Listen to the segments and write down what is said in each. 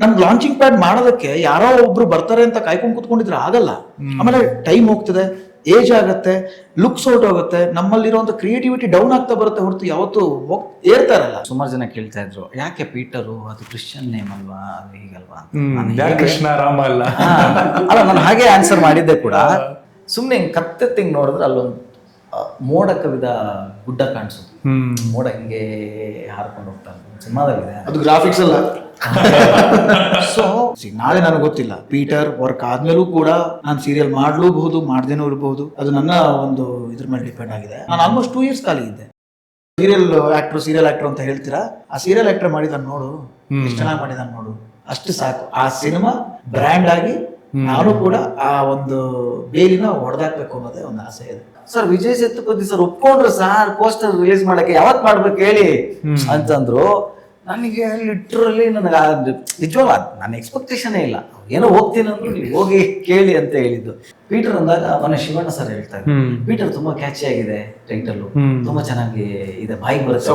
ನಮ್ಗೆ launching pad ಮಾಡೋದಕ್ಕೆ ಯಾರೋ ಒಬ್ರು ಬರ್ತಾರೆ ಅಂತ ಕಾಯ್ಕೊಂಡು ಕೂತ್ಕೊಂಡಿದ್ರೆ ಆಗಲ್ಲ. ಆಮೇಲೆ ಟೈಮ್ ಹೋಗ್ತದೆ, ಏಜ್ ಆಗತ್ತೆ, ಲುಕ್ಸ್ ಔಟ್ ಆಗುತ್ತೆ, ನಮ್ಮಲ್ಲಿರುವಂತ ಕ್ರಿಯೇಟಿವಿಟಿ ಡೌನ್ ಆಗ್ತಾ ಬರುತ್ತೆ ಹೊರತು ಯಾವತ್ತು ಏರ್ತಾ ಇರಲ್ಲ. ಸುಮಾರು ಜನ ಕೇಳ್ತಾ ಇದ್ರು, ಯಾಕೆ ಪೀಟರು ಅದು ಕ್ರಿಶ್ಚಿಯನ್ ನೇಮ್ ಅಲ್ವಾ, ಅದು ಹೀಗಲ್ವಾ? ಕೃಷ್ಣ ರಾಮ ಅಲ್ಲ. ಅಲ್ಲ, ನಾನು ಹಾಗೆ ಆನ್ಸರ್ ಮಾಡಿದ್ದೆ ಕೂಡ. ಸುಮ್ಮನೆ ಹಿಂಗೆ ಕತ್ತೆತ್ತಿಂಗ್ ನೋಡಿದ್ರೆ ಅಲ್ಲೊಂದು ಮೋಡ ಕವಿದ ಗುಡ್ಡ ಕಾಣಿಸೋದು, ಮೋಡ ಹಿಂಗೆ ಹಾರ್ಕೊಂಡು ಹೋಗ್ತಾರೆ. ಸಿನಿಮಾದಲ್ಲಿದೆ ಅದು ಗ್ರಾಫಿಕ್ಸ್ ಅಲ್ಲ. ಸೊ ನಾಳೆ ನನಗೆ ಗೊತ್ತಿಲ್ಲ, ಪೀಟರ್ ವರ್ಕ್ ಆದ್ಮೇಲೂ ಕೂಡ ನಾನು ಸೀರಿಯಲ್ ಮಾಡ್ಲೂಬಹುದು, ಮಾಡ್ದೇನೂ ಇರಬಹುದು. ಅದು ನನ್ನ ಒಂದು ಇದ್ರ ಮೇಲೆ ಡಿಪೆಂಡ್ ಆಗಿದೆ. ನಾನು ಆಲ್ಮೋಸ್ಟ್ 2 years ಖಾಲಿ ಇದ್ದೆ. ಸೀರಿಯಲ್ ಆಕ್ಟರ್ ಅಂತ ಹೇಳ್ತೀರಾ, ಆ ಸೀರಿಯಲ್ ಆಕ್ಟರ್ ಮಾಡಿದಾನ ನೋಡು, ಎಷ್ಟು ಚೆನ್ನಾಗಿ ಮಾಡಿದಾನ ನೋಡು, ಅಷ್ಟು ಸಾಕು. ಆ ಸಿನಿಮಾ ಬ್ರ್ಯಾಂಡ್ ಆಗಿ ನಾನು ಕೂಡ ಆ ಒಂದು ಬೇಲಿನ ಹೊಡೆದಾಕ್ಬೇಕು ಅನ್ನೋದೇ ಒಂದು ಆಸೆ ಇದೆ. ಸರ್ ವಿಜಯ್ ಸೇತುಪತಿ ಸರ್ ಒಪ್ಕೊಂಡ್ರು ಸರ್ ಪೋಸ್ಟರ್ ರಿಲೀಸ್ ಮಾಡಕ್ಕೆ, ಯಾವತ್ ಮಾಡ್ಬೇಕು ಹೇಳಿ ಅಂತಂದ್ರು. ನನಗೆ ಲಿಟ್ರಲಿ ನನಗೆ ನಿಜವಾಗ ನನ್ನ ಎಕ್ಸ್ಪೆಕ್ಟೇಷನೇ ಇಲ್ಲ. ಏನೋ ಹೋಗ್ತೀನಿ ಅಂದ್ರೆ ನೀವು ಹೋಗಿ ಕೇಳಿ ಅಂತ ಹೇಳಿದ್ದು. ಪೀಟರ್ ಅಂದಾಗ ಮೊನ್ನೆ ಶಿವಣ್ಣ ಸರ್ ಹೇಳ್ತಾ ಇದ್ರು, ಪೀಟರ್ ತುಂಬಾ ಕ್ಯಾಚಿ ಆಗಿದೆ, ಟೈಟಲ್ ತುಂಬಾ ಚೆನ್ನಾಗಿ ಇದೆ, ಬಾಯಿಗೆ ಬರುತ್ತೆ,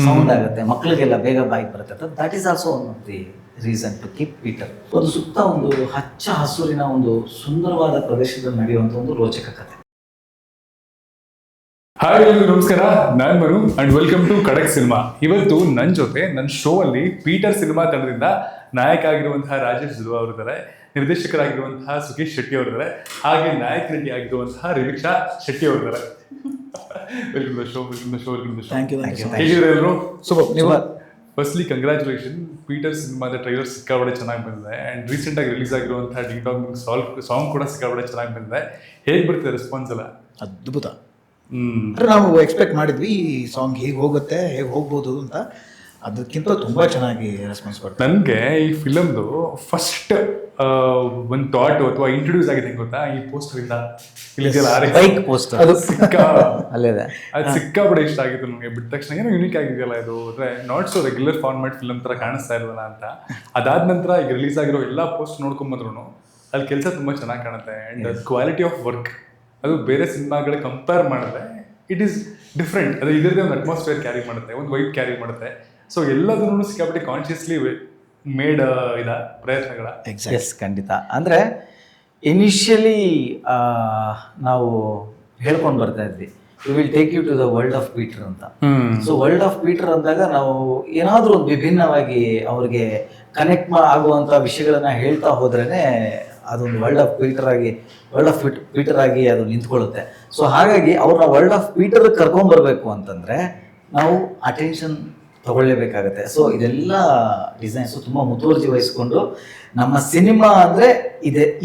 ಸೌಂಡ್ ಆಗುತ್ತೆ, ಮಕ್ಳಿಗೆಲ್ಲ ಬೇಗ ಬಾಯಿಗೆ ಬರುತ್ತೆ. That is also one of the reason to keep Peter. ಒಂದು ಸುತ್ತ ಒಂದು ಹಚ್ಚ ಹಸುರಿನ ಒಂದು ಸುಂದರವಾದ ಪ್ರದೇಶದಲ್ಲಿ ನಡೆಯುವಂತ ಒಂದು ರೋಚಕ ಕಥೆ. ಹಾಯ್ ಎಲ್ಲರಿಗೂ ನಮಸ್ಕಾರ, ನಾನು ಮನು ಅಂಡ್ ವೆಲ್ಕಮ್ ಟು ಖಡಕ್ ಸಿನಿಮಾ. ಇವತ್ತು ನನ್ನ ಜೊತೆ ನನ್ನ ಶೋ ಅಲ್ಲಿ ಪೀಟರ್ ಸಿನಿಮಾ ತಂಡದಿಂದ ನಾಯಕ ಆಗಿರುವಂತಹ ರಾಜೇಶ್ ಧ್ರುವ ಅವರಿದ್ದಾರೆ, ನಿರ್ದೇಶಕರಾಗಿರುವಂತಹ ಸುಖೇಶ್ ಶೆಟ್ಟಿ ಅವರಿದ್ದಾರೆ, ಹಾಗೆ ನಾಯಕ ನಟಿ ಆಗಿರುವಂತಹ ರಿವಿಕ್ಷಾ ಶೆಟ್ಟಿ ಅವರಿದ್ದಾರೆ. Welcome to show. Thank you. ಹೇಗಿದ್ದಾರೆ ಎಲ್ಲರೂ? ಸೂಪರ್. ಫಸ್ಟ್ಲಿ ಕಂಗ್ರ್ಯಾಚುಲೇಷನ್, ಪೀಟರ್ ಸಿನಿಮಾದ ಟ್ರೈಲರ್ ಸಿಕ್ಕಾಪಟ್ಟೆ ಚೆನ್ನಾಗಿ ಬಂದಿದೆ ಆ್ಯಂಡ್ ರೀಸೆಂಟಾಗಿ ರಿಲೀಸ್ ಆಗಿರುವಂತಹ ಡಿಂಗ್ ಡಾಂಗ್ ಸಾಂಗ್ ಕೂಡ ಸಿಕ್ಕಾಪಟ್ಟೆ ಚೆನ್ನಾಗಿ ಬಂದಿದೆ. ಹೇಗೆ ಬರ್ತಿದೆ ರೆಸ್ಪಾನ್ಸ್ ಎಲ್ಲ? ಅದ್ಭುತ. ಅಂದ್ರೆ ನಾವು ಎಕ್ಸ್ಪೆಕ್ಟ್ ಮಾಡಿದ್ವಿ ಈ ಸಾಂಗ್ ಹೇಗೆ ಹೋಗುತ್ತೆ, ಹೇಗೆ ಹೋಗ್ಬೋದು ಅಂತ, ಅದಕ್ಕಿಂತ ತುಂಬಾ ಚೆನ್ನಾಗಿ ರೆಸ್ಪಾನ್ಸ್ ಬರ್ತದೆ. ನನಗೆ ಈ ಫಿಲಮ್ದು ಫಸ್ಟ್ ಒಂದು ಥಾಟ್ ಅಥವಾ ಇಂಟ್ರೊಡ್ಯೂಸ್ ಆಗಿದೆ ಗೊತ್ತಾ, ಈ ಪೋಸ್ಟರ್ ಇಂದ. ಬೈಕ್ ಪೋಸ್ಟರ್ ಅದು ಅಲ್ಲಿದೆ, ಅದು ಸಿಕ್ಕಾಪಟ್ಟೆ ಇಷ್ಟ ಆಗಿತ್ತು ನನಗೆ. ಬಿಟ್ಟ ತಕ್ಷಣ ಏನೋ ಯೂನಿಕ್ ಆಗಿದೆಯಲ್ಲ ಇದು, ಅಂದ್ರೆ not so regular format film ತರ ಕಾಣಿಸ್ತಾ ಇರೋಲ್ಲ ಅಂತ. ಅದಾದ ನಂತರ ಈಗ ರಿಲೀಸ್ ಆಗಿರೋ ಎಲ್ಲ ಪೋಸ್ಟ್ ನೋಡ್ಕೊಂಬಂದ್ರು ಅಲ್ಲಿ ಕೆಲಸ ತುಂಬಾ ಚೆನ್ನಾಗಿ ಕಾಣುತ್ತೆ. ಅಂಡ್ ಕ್ವಾಲಿಟಿ ಆಫ್ ವರ್ಕ್ ಅದು ಬೇರೆ ಸಿನಿಮಾಗಳಿಗೆ ಕಂಪೇರ್ ಮಾಡಿದ್ರೆ ಇಟ್ ಈಸ್ ಡಿಫ್ರೆಂಟ್. ಅದು ಇದರದೇ ಒಂದು ಅಟ್ಮಾಸ್ಫಿಯರ್ ಕ್ಯಾರಿ ಮಾಡುತ್ತೆ, ಒಂದು ವೈಬ್ ಕ್ಯಾರಿ ಮಾಡುತ್ತೆ. ಸೊ ಎಲ್ಲದನ್ನು ಸಿಕ್ಕಾಪಟ್ಟೆ ಕಾನ್ಷಿಯಸ್ಲಿ ಮೇಡ್ ಪ್ರಯತ್ನಗಳ. ಎಸ್, ಖಂಡಿತ. ಅಂದರೆ ಇನಿಷಿಯಲಿ ನಾವು ಹೇಳ್ಕೊಂಡು ಬರ್ತಾ ಇದ್ವಿ, we will take you to the world of Peter ಅಂತ. ಸೊ ವರ್ಲ್ಡ್ ಆಫ್ ಪೀಟರ್ ಅಂದಾಗ ನಾವು ಏನಾದರೂ ಒಂದು ವಿಭಿನ್ನವಾಗಿ ಅವ್ರಿಗೆ ಕನೆಕ್ಟ್ ಆಗುವಂಥ ವಿಷಯಗಳನ್ನ ಹೇಳ್ತಾ ಹೋದ್ರೇ ಅದೊಂದು ವರ್ಲ್ಡ್ ಆಫ್ ಪೀಟರ್ ಆಗಿ ಅದು ನಿಂತ್ಕೊಳ್ಳುತ್ತೆ. ಸೊ ಹಾಗಾಗಿ ಅವ್ರನ್ನ ವರ್ಲ್ಡ್ ಆಫ್ ಪೀಟರ್ ಕರ್ಕೊಂಡ್ಬರ್ಬೇಕು ಅಂತಂದ್ರೆ ನಾವು ಅಟೆನ್ಷನ್ ತಗೊಳ್ಳೇಬೇಕಾಗತ್ತೆ. ಸೊ ಇದೆಲ್ಲ ಡಿಸೈನ್ಸು ತುಂಬ ಮುತುವರ್ಜಿ ವಹಿಸ್ಕೊಂಡು ನಮ್ಮ ಸಿನಿಮಾ ಅಂದರೆ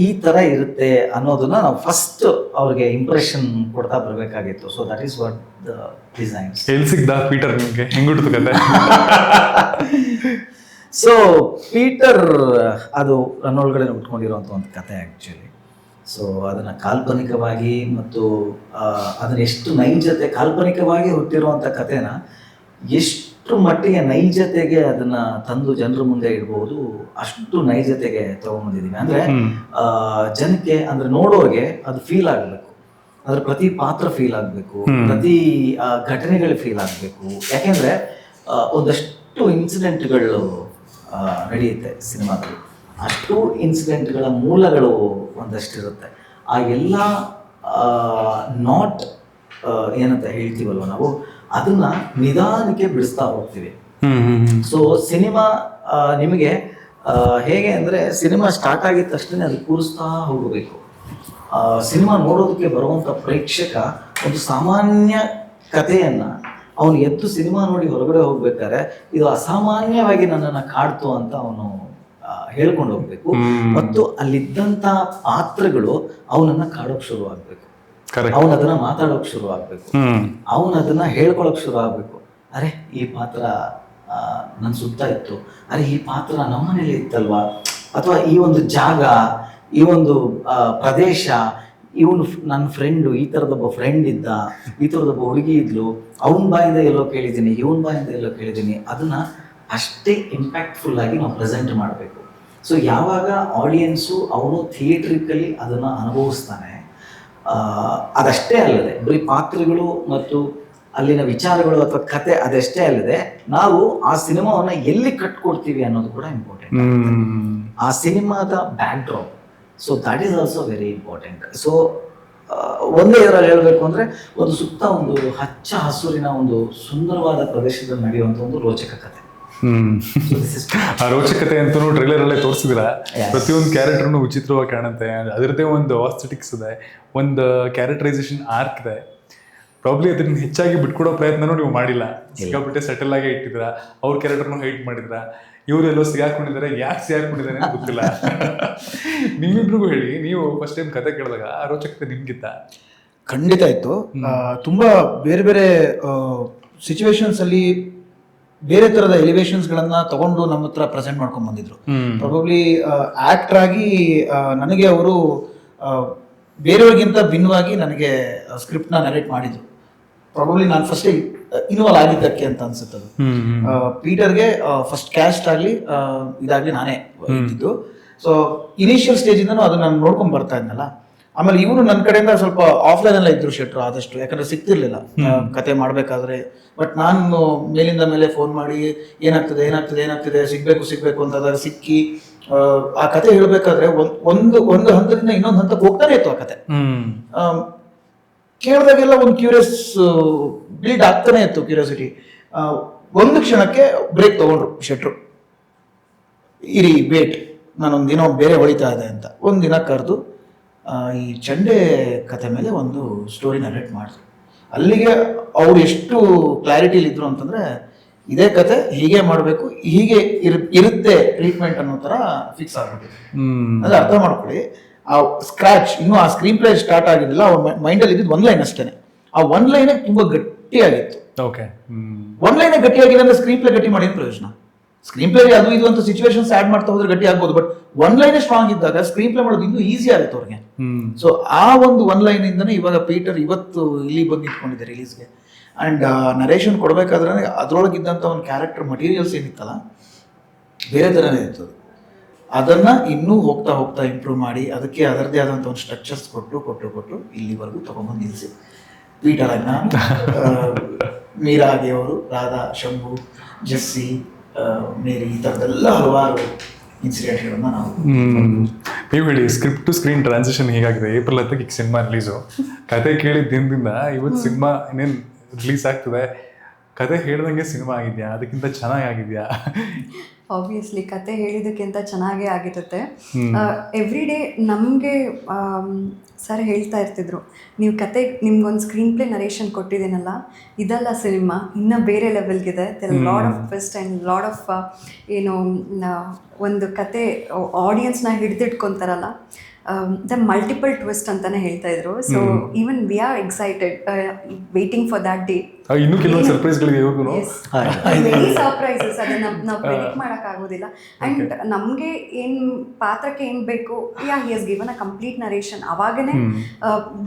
ಈ ಥರ ಇರುತ್ತೆ ಅನ್ನೋದನ್ನ ನಾವು ಫಸ್ಟ್ ಅವ್ರಿಗೆ ಇಂಪ್ರೆಷನ್ ಕೊಡ್ತಾ ಬರಬೇಕಾಗಿತ್ತು. So that is what the designs. ಎಲ್ಲಿ ಸಿಗ್ದ ಪೀಟರ್ ನಿಮಗೆ? ಹೆಂಗುಡ್ತು ಕತೆ? ಸೊ ಪೀಟರ್ ಅದು ನನ್ನೊಳಗಡೆ ಉಟ್ಕೊಂಡಿರುವಂಥ ಒಂದು ಕತೆ ಆ್ಯಕ್ಚುಲಿ. ಸೊ ಅದನ್ನು ಕಾಲ್ಪನಿಕವಾಗಿ ಮತ್ತು ಅದನ್ನ ಎಷ್ಟು ನೈಜತೆ, ಕಾಲ್ಪನಿಕವಾಗಿ ಹುಟ್ಟಿರುವಂಥ ಕಥೆನ ಎಷ್ಟು ಮಟ್ಟಿಗೆ ನೈಜತೆಗೆ ಅದನ್ನ ತಂದು ಜನರ ಮುಂದೆ ಇಡ್ಬೋದು, ಅಷ್ಟು ನೈಜತೆಗೆ ತಗೊಂಡ್ಬಂದಿದ್ದೀವಿ. ಅಂದರೆ ಜನಕ್ಕೆ, ಅಂದರೆ ನೋಡೋರಿಗೆ ಅದು ಫೀಲ್ ಆಗಬೇಕು, ಅದ್ರ ಪ್ರತಿ ಪಾತ್ರ ಫೀಲ್ ಆಗಬೇಕು, ಪ್ರತಿ ಘಟನೆಗಳು ಫೀಲ್ ಆಗಬೇಕು. ಯಾಕೆಂದರೆ ಒಂದಷ್ಟು ಇನ್ಸಿಡೆಂಟ್ಗಳು ನಡೆಯುತ್ತೆ ಸಿನಿಮಾದಲ್ಲಿ, ಅಷ್ಟು ಇನ್ಸಿಡೆಂಟ್ಗಳ ಮೂಲಗಳು ಒಂದಷ್ಟಿರುತ್ತೆ. ಆ ಎಲ್ಲ ನಾಟ್ ಏನಂತ ಹೇಳ್ತೀವಲ್ವ ನಾವು, ಅದನ್ನ ನಿಧಾನಕ್ಕೆ ಬಿಡಿಸ್ತಾ ಹೋಗ್ತೀವಿ. ಸೊ ಸಿನಿಮಾ ನಿಮಗೆ ಹೇಗೆ ಅಂದರೆ, ಸಿನಿಮಾ ಸ್ಟಾರ್ಟ್ ಆಗಿದ ತಕ್ಷಣ ಅದು ಕೂರಿಸ್ತಾ ಹೋಗಬೇಕು. ಸಿನಿಮಾ ನೋಡೋದಕ್ಕೆ ಬರುವಂಥ ಪ್ರೇಕ್ಷಕ ಒಂದು ಸಾಮಾನ್ಯ ಕಥೆಯನ್ನು ಅವನು ಎದ್ದು ಸಿನಿಮಾ ನೋಡಿ ಹೊರಗಡೆ ಹೋಗ್ಬೇಕಾದ್ರೆ ಇದು ಅಸಾಮಾನ್ಯವಾಗಿ ನನ್ನನ್ನು ಕಾಡ್ತು ಅಂತ ಅವನು ಹೇಳ್ಕೊಂಡು ಹೋಗ್ಬೇಕು. ಮತ್ತು ಅಲ್ಲಿದ್ದಂಥ ಪಾತ್ರಗಳು ಅವನನ್ನ ಕಾಡೋಕ್ ಶುರು ಆಗ್ಬೇಕು, ಅವನು ಅದನ್ನ ಮಾತಾಡೋಕ್ ಶುರು ಆಗ್ಬೇಕು, ಅವನು ಅದನ್ನ ಹೇಳ್ಕೊಳಕ್ ಶುರು ಆಗ್ಬೇಕು. ಅರೆ ಈ ಪಾತ್ರ ನನ್ನ ಸುತ್ತ ಇತ್ತು, ಅರೆ ಈ ಪಾತ್ರ ನಮ್ಮನೇಲಿ ಇತ್ತಲ್ವಾ, ಅಥವಾ ಈ ಒಂದು ಜಾಗ, ಈ ಒಂದು ಪ್ರದೇಶ, ಇವನು ನನ್ನ ಫ್ರೆಂಡು, ಈ ಥರದೊಬ್ಬ ಫ್ರೆಂಡ್ ಇದ್ದ, ಈ ಥರದೊಬ್ಬ ಹುಡುಗಿ ಇದ್ಲು, ಅವನ ಬಾಯಿಂದ ಎಲ್ಲೋ ಕೇಳಿದ್ದೀನಿ, ಇವನ ಬಾಯಿಂದ ಎಲ್ಲೋ ಕೇಳಿದ್ದೀನಿ. ಅದನ್ನ ಅಷ್ಟೇ ಇಂಪ್ಯಾಕ್ಟ್ಫುಲ್ ಆಗಿ ನಾವು ಪ್ರೆಸೆಂಟ್ ಮಾಡಬೇಕು. ಸೊ ಯಾವಾಗ ಆಡಿಯನ್ಸು ಅವನು ಥಿಯೇಟ್ರಿಕಲಿ ಅದನ್ನು ಅನುಭವಿಸ್ತಾನೆ, ಅದಷ್ಟೇ ಅಲ್ಲದೆ ಬರೀ ಪಾತ್ರಗಳು ಮತ್ತು ಅಲ್ಲಿನ ವಿಚಾರಗಳು ಅಥವಾ ಕತೆ ಅದೆಷ್ಟೇ ಅಲ್ಲದೆ ನಾವು ಆ ಸಿನಿಮಾವನ್ನ ಎಲ್ಲಿ ಕಟ್ಕೊಡ್ತೀವಿ ಅನ್ನೋದು ಕೂಡ ಇಂಪಾರ್ಟೆಂಟ್. ಆ ಸಿನಿಮಾದ back drop, so that is also very important. So ಒಂದೇ ಇದರಲ್ಲಿ ಹೇಳಬೇಕು ಅಂದ್ರೆ ಒಂದು ಸುತ್ತ ಒಂದು ಹಚ್ಚ ಹಸುರಿನ ಒಂದು ಸುಂದರವಾದ ಪ್ರದೇಶದಲ್ಲಿ ನಡೆಯುವಂತ ಒಂದು ರೋಚಕ ಕತೆ. ಆ ರೋಚಕತೆ ಅಂತೂ ಟ್ರೈಲರ್ ಅಲ್ಲೇ ತೋರಿಸಿದ್ರ. ಪ್ರತಿಯೊಂದು ಕ್ಯಾರೆಕ್ಟರ್ನು ವಿಚಿತ್ರವಾಗಿ ಕಾಣುತ್ತೆ, ಅದರದ್ದೇ ಒಂದು ಆಸ್ಥೆಟಿಕ್ಸ್ ಇದೆ, ಒಂದು ಕ್ಯಾರೆಕ್ಟರೈಸೇಷನ್ ಆರ್ಕ್ ಇದೆ. ಪ್ರಾಬ್ಲಿ ಅದನ್ನ ಹೆಚ್ಚಾಗಿ ಬಿಟ್ಕೊಡೋ ಪ್ರಯತ್ನನೂ ನೀವು ಮಾಡಿಲ್ಲ, ಸಿಕ್ಕಾಪಟ್ಟೆ ಸೆಟಲ್ ಆಗೇ ಇಟ್ಟಿದ್ರ. ಅವ್ರ ಕ್ಯಾರೆಕ್ಟರ್ನು ಹೈಟ್ ಮಾಡಿದ್ರ, ಇವರೆಲ್ಲೋ ಸಿಗಾಕೊಂಡಿದ್ದಾರೆ, ಯಾಕೆ ಸಿಗಾಕೊಂಡಿದ್ದಾರೆ ಅಂತ ಗೊತ್ತಿಲ್ಲ. ನಿಮ್ಮಿಬ್ರಿಗೂ ಹೇಳಿ, ನೀವು ಫಸ್ಟ್ ಟೈಮ್ ಕತೆ ಕೇಳಿದಾಗ ಆ ರೋಚಕತೆ ನಿಮ್ಗಿತ್ತ? ಖಂಡಿತ ಇತ್ತು. ತುಂಬಾ ಬೇರೆ ಬೇರೆ ಸಿಚುವೇಶನ್ಸ್ ಅಲ್ಲಿ ಬೇರೆ ತರದ ಎಲಿವೇಶನ್ಸ್ ಗಳನ್ನ ತಗೊಂಡು ನಮ್ಮ ಹತ್ರ ಪ್ರೆಸೆಂಟ್ ಮಾಡ್ಕೊಂಡ್ ಬಂದಿದ್ರು. ಪ್ರಾಬಬ್ಲಿ ಆಕ್ಟರ್ ಆಗಿ ನನಗೆ ಅವರು ಬೇರೆಯವ್ರಿಗಿಂತ ಭಿನ್ನವಾಗಿ ನನಗೆ ಸ್ಕ್ರಿಪ್ಟ್ ನ ನರೇಟ್ ಮಾಡಿದ್ರು. ಪ್ರಾಬಬ್ಲಿ ನಾನು ಫಸ್ಟ್ ಇನ್ವಾಲ್ವ್ ಆಗಿದ್ದಕ್ಕೆ ಅಂತ ಅನ್ಸುತ್ತೆ ಅದು. ಪೀಟರ್ಗೆ ಫಸ್ಟ್ ಕ್ಯಾಸ್ಟ್ ಆಗ್ಲಿ ಇದಾಗ್ಲಿ ನಾನೇ ಇದ್ದಿದ್ದು. ಸೊ ಇನಿಷಿಯಲ್ ಸ್ಟೇಜ್ ಇಂದನೂ ಅದನ್ನ ನಾನು ನೋಡ್ಕೊಂಡ್ ಬರ್ತಾ ಇದ್ನಲ್ಲ. ಆಮೇಲೆ ಇವರು ನನ್ನ ಕಡೆಯಿಂದ ಸ್ವಲ್ಪ ಆಫ್ಲೈನ್ ಎಲ್ಲ ಇದ್ರು ಶೆಟ್ರು ಆದಷ್ಟು, ಯಾಕಂದ್ರೆ ಸಿಗ್ತಿರ್ಲಿಲ್ಲ ಕತೆ ಮಾಡ್ಬೇಕಾದ್ರೆ. ಬಟ್ ನಾನು ಮೇಲಿಂದ ಮೇಲೆ ಫೋನ್ ಮಾಡಿ ಏನಾಗ್ತದೆ ಏನಾಗ್ತದೆ ಏನಾಗ್ತದೆ ಸಿಗ್ಬೇಕು ಅಂತಂದಾಗ ಸಿಕ್ಕಿ ಆ ಕತೆ ಹೇಳ್ಬೇಕಾದ್ರೆ ಒಂದು ಹಂತದಿಂದ ಇನ್ನೊಂದು ಹಂತಕ್ಕೆ ಹೋಗ್ತಾನೆ ಇತ್ತು ಆ ಕತೆ. ಕೇಳಿದಾಗೆಲ್ಲ ಒಂದು ಕ್ಯೂರಿಯಸ್ ಬಿಲ್ಡ್ ಆಗ್ತಾನೆ ಇತ್ತು, ಕ್ಯೂರಿಯಾಸಿಟಿ. ಒಂದು ಕ್ಷಣಕ್ಕೆ ಬ್ರೇಕ್ ತಗೊಂಡ್ರು ಶೆಟ್ರು, ಇರಿ ವೇಟ್, ನಾನೊಂದಿನ ಬೇರೆ ಹೊಳಿತಾ ಇದೆ ಅಂತ. ಒಂದಿನ ಕರೆದು ಈ ಚಂಡೆ ಕತೆ ಮೇಲೆ ಒಂದು ಸ್ಟೋರಿ ನರೇಟ್ ಮಾಡಿದ್ರು. ಅಲ್ಲಿಗೆ ಅವ್ರು ಎಷ್ಟು ಕ್ಲಾರಿಟಿಲಿದ್ರು ಅಂತಂದ್ರೆ, ಇದೇ ಕತೆ ಹೀಗೆ ಮಾಡಬೇಕು, ಹೀಗೆ ಇರುತ್ತೆ ಟ್ರೀಟ್ಮೆಂಟ್ ಅನ್ನೋ ತರ ಫಿಕ್ಸ್ ಆಗ್ಬಿಟ್ಟಿದೆ. ಅದೇ ಅರ್ಥ ಮಾಡ್ಕೊಳ್ಳಿ, ಆ ಸ್ಕ್ರಾಚ್ ಇನ್ನೂ ಆ ಸ್ಕ್ರೀನ್ ಪ್ಲೇ ಸ್ಟಾರ್ಟ್ ಆಗಿರಲಿಲ್ಲ. ಅವ್ರ ಮೈಂಡಲ್ಲಿ ಇದ್ದಿದ್ದು ಒನ್ ಲೈನ್ ಅಷ್ಟೇನೆ. ಆ ಒನ್ ಲೈನ್ ತುಂಬಾ ಗಟ್ಟಿಯಾಗಿತ್ತು. ಒನ್ ಲೈನ್ ಗಟ್ಟಿಯಾಗಿದೆ ಅಂದ್ರೆ ಸ್ಕ್ರೀನ್ ಪ್ಲೇ ಗಟ್ಟಿ ಮಾಡಿ ಪ್ರಯೋಜನ? ಸ್ಕ್ರೀನ್ ಪ್ಲೇ ಅದು ಇದು ಅಂತ ಸಿಚುವೇಶನ್ಸ್ ಆಡ್ ಮಾಡ್ತಾ ಹೋದ್ರೆ ಗಟ್ಟಿ ಆಗ್ಬೋದು. ಬಟ್ ಒನ್ ಲೈನ್ ಸ್ಟ್ರಾಂಗ್ ಇದ್ದಾಗ ಸ್ಕ್ರೀನ್ ಪ್ಲೇ ಮಾಡೋದು ಇನ್ನೂ ಈಸಿ ಆಗುತ್ತೆ ಅವ್ರಿಗೆ. ಸೊ ಆ ಒಂದು ಒನ್ ಲೈನ್ ಇಂದನೇ ಇವಾಗ ಪೀಟರ್ ಇವತ್ತು ಇಲ್ಲಿ ಬಂದು ನಿಂತ್ಕೊಂಡಿದೆ ರಿಲೀಸ್ಗೆ. ಅಂಡ್ ನರೇಷನ್ ಕೊಡ್ಬೇಕಾದ್ರೆ ಅದ್ರೊಳಗಿದ್ದಂಥ ಒಂದು ಕ್ಯಾರೆಕ್ಟರ್ ಮಟೀರಿಯಲ್ಸ್ ಏನಿತ್ತಲ್ಲ ಬೇರೆ ಥರನೇ ಇತ್ತು. ಅದನ್ನ ಇನ್ನೂ ಹೋಗ್ತಾ ಹೋಗ್ತಾ ಇಂಪ್ರೂವ್ ಮಾಡಿ ಅದಕ್ಕೆ ಅದರದೇ ಆದಂಥ ಒಂದು ಸ್ಟ್ರಕ್ಚರ್ಸ್ ಕೊಟ್ಟು ಇಲ್ಲಿವರೆಗೂ ತಗೊಂಡ್ಬಂದು ನಿಲ್ಲಿಸಿ. ಪೀಟರ್ ಅನ್ನ ಮೀರಾ ಆಗಿಯವರು, ರಾಧಾ, ಶಂಭು, ಜೆಸ್ಸಿ, ಮೇರಿ, ಈ ಥರದ್ದೆಲ್ಲ ಹಲವಾರು ಇನ್ಸಿಡೆಂಟ್ಗಳನ್ನ ನಾವು. ನೀವು ಹೇಳಿ, ಸ್ಕ್ರಿಪ್ಟ್ ಟು ಸ್ಕ್ರೀನ್ ಟ್ರಾನ್ಸಿಷನ್ ಹೇಗಾಗಿದೆ? ಏಪ್ರಿಲ್ 10ಕ್ಕೆ ಈಗ ಸಿನಿಮಾ ರಿಲೀಸು. ಕತೆ ಕೇಳಿದ ದಿನದಿಂದ ಇವತ್ತು ಸಿನಿಮಾ ಇನ್ನೇನು ರಿಲೀಸ್ ಆಗ್ತದೆ. ಕತೆ ಹೇಳ್ದಂಗೆ ಸಿನಿಮಾ ಆಗಿದೆಯಾ? ಅದಕ್ಕಿಂತ ಚೆನ್ನಾಗಿದೆಯಾ? ಆಬ್ವಿಯಸ್ಲಿ ಕತೆ ಹೇಳಿದ್ದಕ್ಕಿಂತ ಚೆನ್ನಾಗೇ ಆಗಿರುತ್ತೆ. ಎವ್ರಿ ಡೇ ನಮಗೆ ಸರ್ ಹೇಳ್ತಾ ಇರ್ತಿದ್ರು, ನೀವು ಕತೆ ನಿಮ್ಗೊಂದು ಸ್ಕ್ರೀನ್ ಪ್ಲೇ ನರೇಷನ್ ಕೊಟ್ಟಿದ್ದೀನಲ್ಲ, ಇದಲ್ಲ ಸಿನಿಮಾ, ಇನ್ನೂ ಬೇರೆ ಲೆವೆಲ್ಗಿದೆ. Load of twist and load of ಏನು ಒಂದು ಕತೆ ಆಡಿಯನ್ಸ್ನ ಹಿಡಿದಿಟ್ಕೊತಾರಲ್ಲ, ದ ಮಲ್ಟಿಪಲ್ ಟ್ವಿಸ್ಟ್ ಅಂತಾನೆ ಹೇಳ್ತಾ ಇದ್ರು. So even we are excited waiting for that day. ಇನ್ನೂ ಕೆಲವೊಂದು ಸರ್ಪ್ರೈಸ್ಗಳಿವೆ, ವೆರಿ ಸರ್ಪ್ರೈಸಸ್. ಅದನ್ನ ನಾವು ಪ್ರೆಡಿಕ್ಟ್ ಮಾಡಕ್ ಆಗೋದಿಲ್ಲ. ಅಂಡ್ ನಮ್ಗೆ ಏನ್ ಪಾತ್ರಕ್ಕೆ ಏನ್ ಬೇಕು, he has given a complete narration. ಅವಾಗನೇ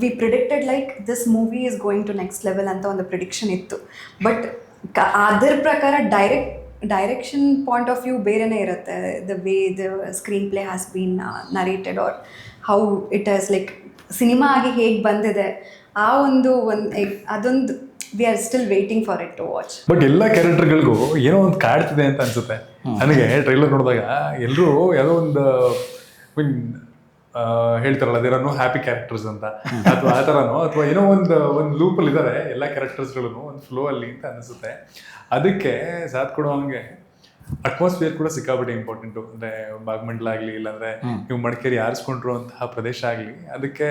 we predicted like this movie is going to next level ಅಂತ ಒಂದು ಪ್ರಿಡಿಕ್ಷನ್ ಇತ್ತು. ಬಟ್ ಅದರ ಪ್ರಕಾರ ಡೈರೆಕ್ಷನ್ ಪಾಯಿಂಟ್ ಆಫ್ ವ್ಯೂ ಬೇರೆನೇ ಇರುತ್ತೆ. The way the screenplay has been narrated or how it has like cinema ಆಗಿ ಹೇಗೆ ಬಂದಿದೆ, ಆ ಅದೊಂದು we are still waiting for it to watch. But ಎಲ್ಲ ಕ್ಯಾರೆಕ್ಟರ್ಗಳಿಗೂ ಏನೋ ಒಂದು ಕಾಡ್ತಿದೆ ಅಂತ ಅನ್ಸುತ್ತೆ ನನಗೆ. ಟ್ರೈಲರ್ ನೋಡಿದಾಗ ಎಲ್ಲರೂ ಯಾವುದೋ ಒಂದು ಹೇಳ್ತಾರಲ್ಲ, ಅದೇನೋ ಹ್ಯಾಪಿ ಕ್ಯಾರೆಕ್ಟರ್ಸ್ ಅಂತ, ಅಥವಾ ಆ ಥರನೋ, ಅಥವಾ ಏನೋ ಒಂದು ಲೂಪಲ್ಲಿ ಇದ್ದಾರೆ ಎಲ್ಲ ಕ್ಯಾರೆಕ್ಟರ್ಸ್ಗಳು ಒಂದು ಫ್ಲೋ ಅಲ್ಲಿ ಅಂತ ಅನಿಸುತ್ತೆ. ಅದಕ್ಕೆ ಸಾಥ್ ಕೊಡೋ ಹಂಗೆ ಅಟ್ಮಾಸ್ಫಿಯರ್ ಕೂಡ ಸಿಕ್ಕಾಬಿಟ್ಟೆ ಇಂಪಾರ್ಟೆಂಟು. ಅಂದರೆ ಬಾಗಮಂಡಲ ಆಗಲಿ, ಇಲ್ಲಾಂದರೆ ನೀವು ಮಡಿಕೇರಿ ಆರಿಸ್ಕೊಂಡ್ರು ಅಂತಹ ಪ್ರದೇಶ ಆಗಲಿ, ಅದಕ್ಕೆ